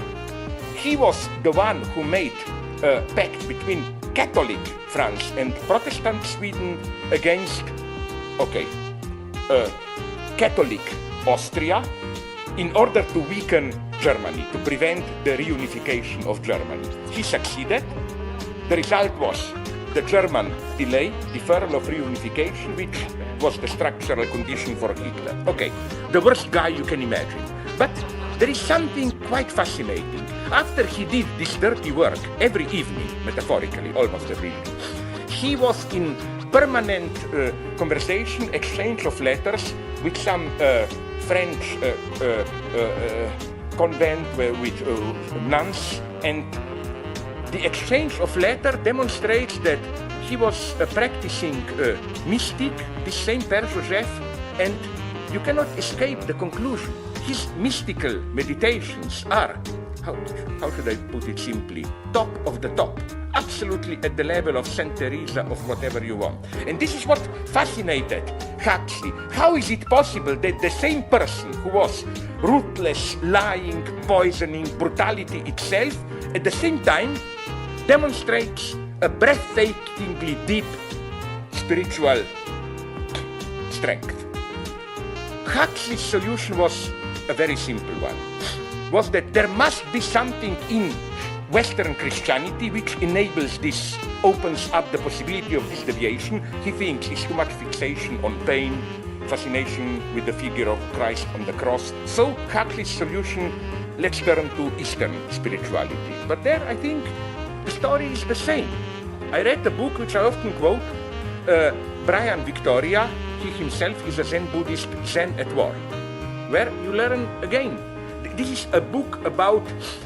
he was the one who made a pact between Catholic France and Protestant Sweden against, Catholic Austria in order to weaken Germany, to prevent the reunification of Germany. He succeeded. The result was the German deferral of reunification, which was the structural condition for Hitler. Okay, the worst guy you can imagine. But there is something quite fascinating. After he did this dirty work every evening, metaphorically, almost every evening, he was in permanent conversation, exchange of letters with some French convent with nuns, and the exchange of letters demonstrates that he was practicing mystic, the same Père Joseph, and you cannot escape the conclusion. His mystical meditations are, how should I put it simply, top of the top, absolutely at the level of Saint Teresa, of whatever you want. And this is what fascinated Huxley. How is it possible that the same person who was ruthless, lying, poisoning, brutality itself, at the same time demonstrates a breathtakingly deep spiritual strength? Huxley's solution was a very simple one, was that there must be something in Western Christianity which enables this, opens up the possibility of this deviation. He thinks it's too much fixation on pain, fascination with the figure of Christ on the cross. So Huxley's solution, let's turn to Eastern spirituality. But there I think the story is the same. I read a book which I often quote, Brian Victoria. He himself is a Zen Buddhist, Zen at War, where you learn again. This is a book about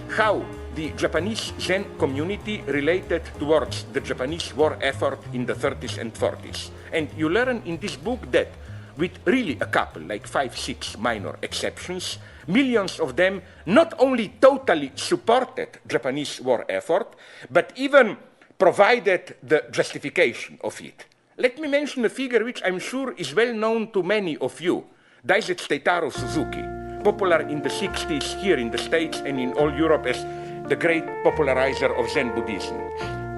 how the Japanese Zen community related towards the Japanese war effort in the 30s and 40s. And you learn in this book that with really a couple, like 5-6 minor exceptions, millions of them not only totally supported Japanese war effort, but even provided the justification of it. Let me mention a figure which I'm sure is well known to many of you, Daisetsu Teitaro Suzuki, popular in the 60s here in the States and in all Europe as the great popularizer of Zen Buddhism.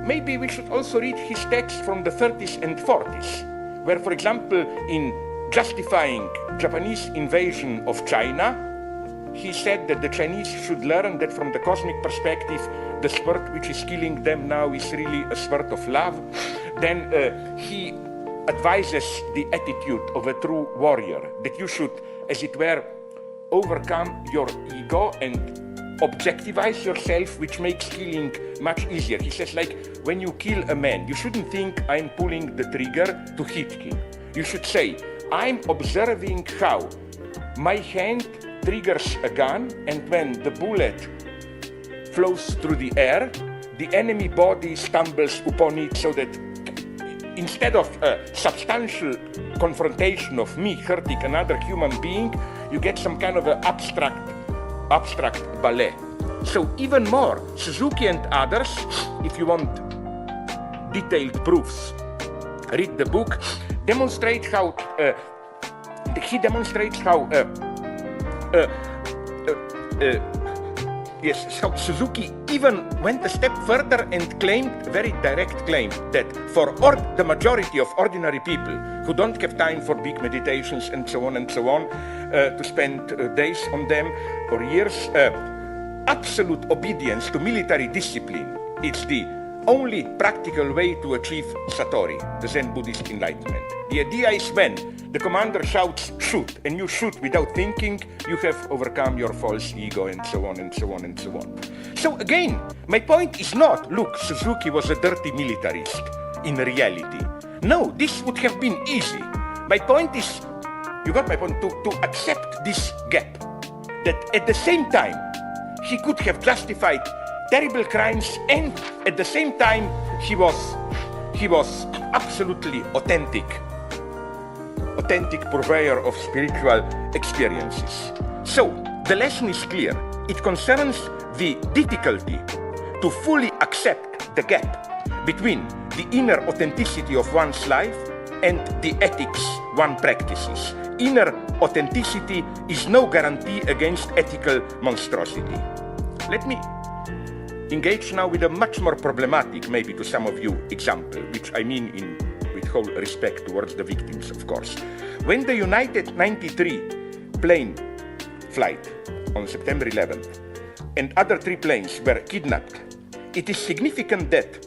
Maybe we should also read his texts from the 30s and 40s, where, for example, in justifying Japanese invasion of China, he said that the Chinese should learn that from the cosmic perspective, the sword which is killing them now is really a sword of love. Then he advises the attitude of a true warrior, that you should, as it were, overcome your ego and objectivize yourself, which makes killing much easier. He says, like, when you kill a man, you shouldn't think I'm pulling the trigger to hit him. You should say, I'm observing how my hand triggers a gun, and when the bullet flows through the air, the enemy body stumbles upon it so that instead of a substantial confrontation of me hurting another human being, you get some kind of an abstract ballet. So even more, Suzuki and others, if you want detailed proofs, read the book, demonstrate how he demonstrates how how Suzuki even went a step further and claimed, very direct claim, that for the majority of ordinary people who don't have time for big meditations and so on, to spend days on them or years, absolute obedience to military discipline is the only practical way to achieve Satori, the Zen Buddhist enlightenment. The idea is when the commander shouts, shoot, and you shoot without thinking, you have overcome your false ego, and so on, and so on, and so on. So again, my point is not, look, Suzuki was a dirty militarist in reality. No, this would have been easy. My point is, you got my point, to accept this gap. That at the same time, he could have justified terrible crimes, and at the same time, he was absolutely authentic purveyor of spiritual experiences. So, the lesson is clear. It concerns the difficulty to fully accept the gap between the inner authenticity of one's life and the ethics one practices. Inner authenticity is no guarantee against ethical monstrosity. Let me engage now with a much more problematic, maybe to some of you, example, which I mean with whole respect towards the victims, of course. When the United 93 plane flight on September 11th and other 3 planes were kidnapped, it is significant that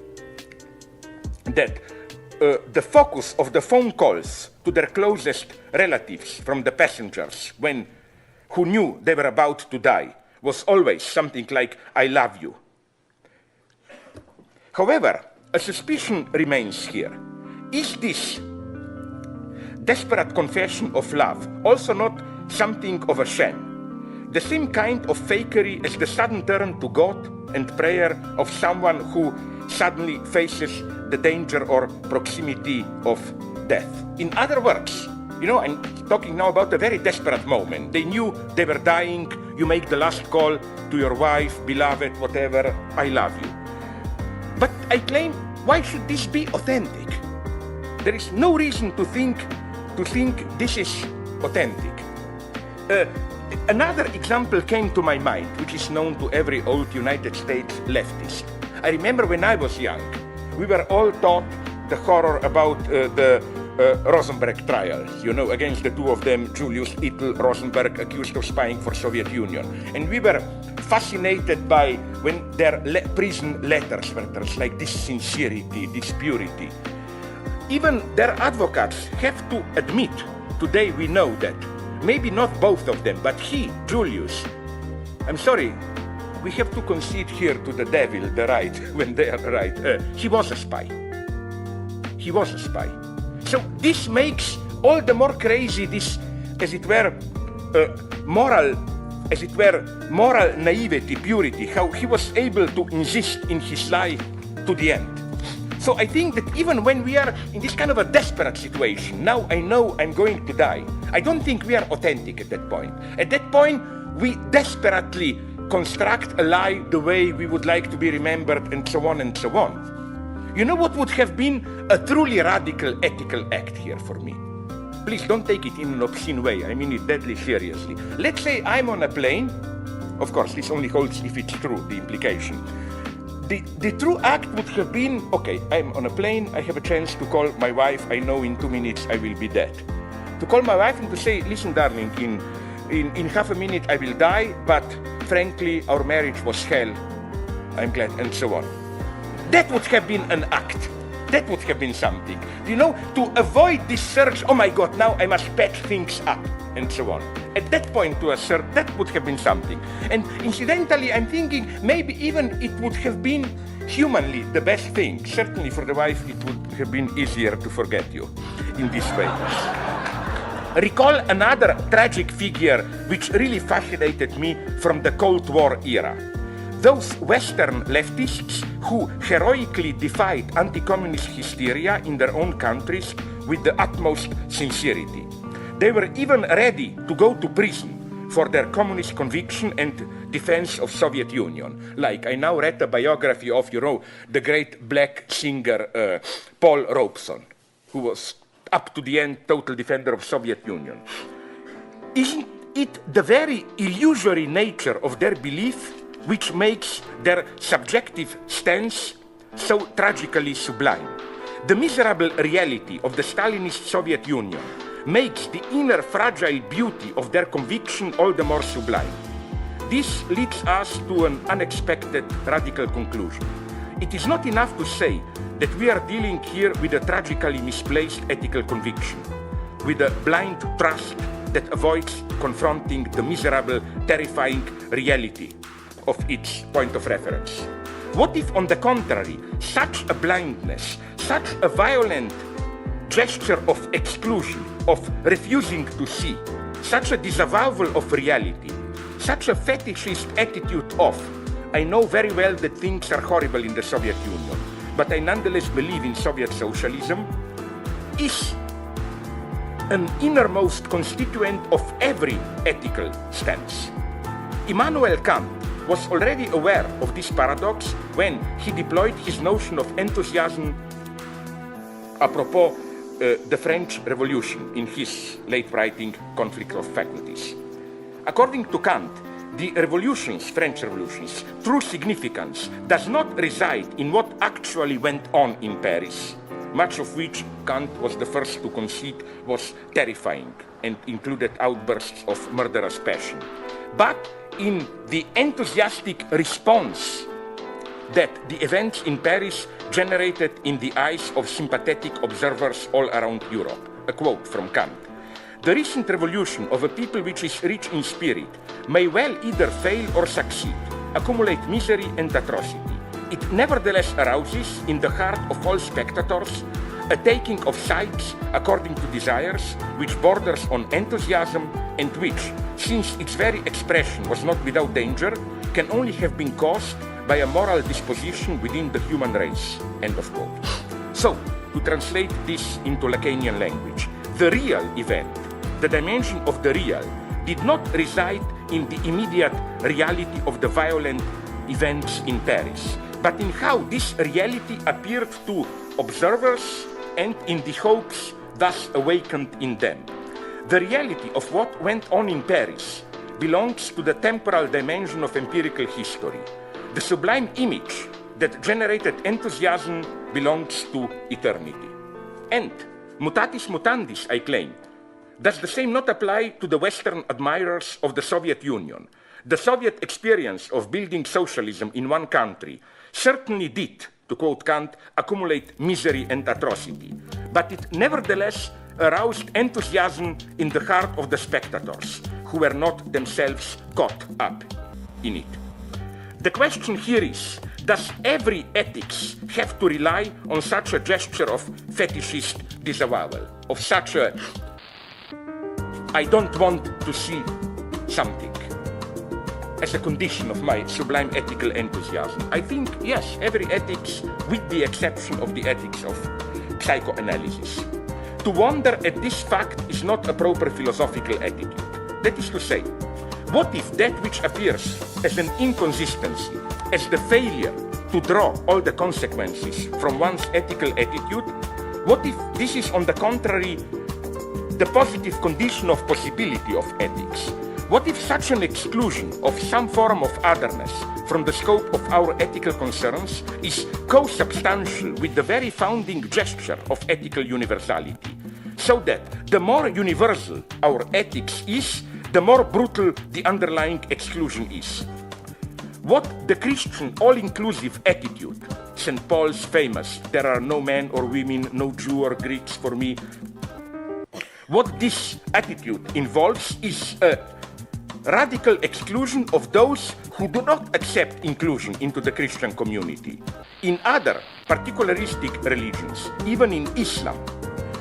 the focus of the phone calls to their closest relatives from the passengers who knew they were about to die was always something like, I love you. However, a suspicion remains here. Is this desperate confession of love also not something of a sham? The same kind of fakery as the sudden turn to God and prayer of someone who suddenly faces the danger or proximity of death. In other words, I'm talking now about a very desperate moment. They knew they were dying. You make the last call to your wife, beloved, whatever, I love you. But I claim, why should this be authentic? There is no reason to think this is authentic. Another example came to my mind, which is known to every old United States leftist. I remember when I was young, we were all taught the horror about the Rosenberg trials, against the 2 of them, Julius Hitler, Rosenberg, accused of spying for Soviet Union. And we were fascinated by when their prison letters were like this sincerity, this purity. Even their advocates have to admit, today we know that, maybe not both of them, but he, Julius, I'm sorry, we have to concede here to the devil the right, when they are right, he was a spy. He was a spy. So this makes all the more crazy this, as it were, moral naivety, purity, how he was able to insist in his life to the end. So I think that even when we are in this kind of a desperate situation, now I know I'm going to die, I don't think we are authentic at that point. At that point, we desperately construct a lie the way we would like to be remembered, and so on and so on. You know what would have been a truly radical ethical act here for me? Please don't take it in an obscene way, I mean it deadly seriously. Let's say I'm on a plane, of course this only holds if it's true, the implication. The true act would have been, okay, I'm on a plane, I have a chance to call my wife, I know in 2 minutes I will be dead. To call my wife and to say, listen darling, in half a minute I will die, but frankly our marriage was hell, I'm glad, and so on. That would have been an act. That would have been something. To avoid this surge, oh my God, now I must patch things up, and so on. At that point, to assert, that would have been something. And incidentally, I'm thinking maybe even it would have been humanly the best thing. Certainly for the wife, it would have been easier to forget you in this way. Recall another tragic figure which really fascinated me from the Cold War era. Those Western leftists who heroically defied anti-communist hysteria in their own countries with the utmost sincerity. They were even ready to go to prison for their communist conviction and defense of Soviet Union. Like I now read a biography of, the great black singer Paul Robeson, who was up to the end total defender of Soviet Union. Isn't it the very illusory nature of their belief which makes their subjective stance so tragically sublime? The miserable reality of the Stalinist Soviet Union makes the inner fragile beauty of their conviction all the more sublime. This leads us to an unexpected radical conclusion. It is not enough to say that we are dealing here with a tragically misplaced ethical conviction, with a blind trust that avoids confronting the miserable, terrifying reality of its point of reference. What if, on the contrary, such a blindness, such a violent gesture of exclusion, of refusing to see, such a disavowal of reality, such a fetishist attitude of, I know very well that things are horrible in the Soviet Union, but I nonetheless believe in Soviet socialism, is an innermost constituent of every ethical stance. Immanuel Kant was already aware of this paradox when he deployed his notion of enthusiasm apropos the French Revolution in his late writing Conflict of Faculties. According to Kant, the French revolutions, true significance does not reside in what actually went on in Paris, much of which Kant was the first to concede was terrifying and included outbursts of murderous passion, but in the enthusiastic response that the events in Paris generated in the eyes of sympathetic observers all around Europe. A quote from Kant. The recent revolution of a people which is rich in spirit may well either fail or succeed, accumulate misery and atrocity. It nevertheless arouses in the heart of all spectators a taking of sides according to desires which borders on enthusiasm and which, since its very expression was not without danger, can only have been caused by a moral disposition within the human race. End of quote. So, to translate this into Lacanian language, the real event, the dimension of the real, did not reside in the immediate reality of the violent events in Paris, but in how this reality appeared to observers and in the hopes thus awakened in them. The reality of what went on in Paris belongs to the temporal dimension of empirical history. The sublime image that generated enthusiasm belongs to eternity. And, mutatis mutandis, I claim, does the same not apply to the Western admirers of the Soviet Union? The Soviet experience of building socialism in one country certainly did, to quote Kant, accumulate misery and atrocity, but it nevertheless aroused enthusiasm in the heart of the spectators, who were not themselves caught up in it. The question here is, does every ethics have to rely on such a gesture of fetishist disavowal, of such a I don't want to see something as a condition of my sublime ethical enthusiasm? I think, yes, every ethics, with the exception of the ethics of psychoanalysis. To wonder at this fact is not a proper philosophical attitude. That is to say, what if that which appears as an inconsistency, as the failure to draw all the consequences from one's ethical attitude, what if this is on the contrary the positive condition of possibility of ethics? What if such an exclusion of some form of otherness from the scope of our ethical concerns is co-substantial with the very founding gesture of ethical universality, so that the more universal our ethics is, the more brutal the underlying exclusion is? What the Christian all-inclusive attitude, St. Paul's famous, there are no men or women, no Jew or Greeks for me, what this attitude involves is a radical exclusion of those who do not accept inclusion into the Christian community. In other particularistic religions, even in Islam,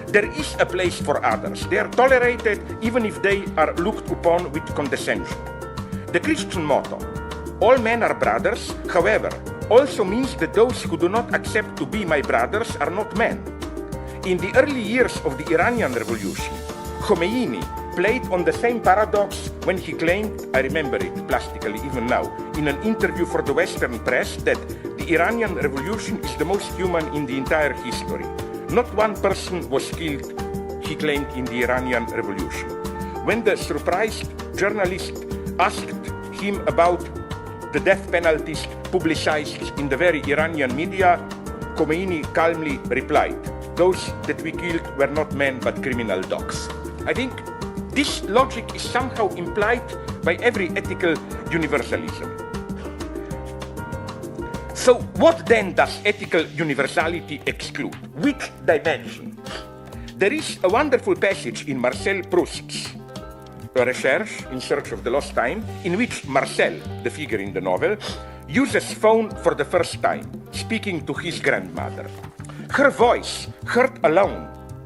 there is a place for others. They are tolerated even if they are looked upon with condescension. The Christian motto, all men are brothers, however, also means that those who do not accept to be my brothers are not men. In the early years of the Iranian Revolution, Khomeini played on the same paradox when he claimed, I remember it plastically even now, in an interview for the Western press that the Iranian Revolution is the most human in the entire history. Not one person was killed, he claimed, in the Iranian Revolution. When the surprised journalist asked him about the death penalties publicized in the very Iranian media, Khomeini calmly replied, "Those that we killed were not men but criminal dogs." I think this logic is somehow implied by every ethical universalism. So what then does ethical universality exclude? Which dimension? There is a wonderful passage in Marcel Proust's Recherche in Search of the Lost Time, in which Marcel, the figure in the novel, uses phone for the first time, speaking to his grandmother. Her voice, heard alone,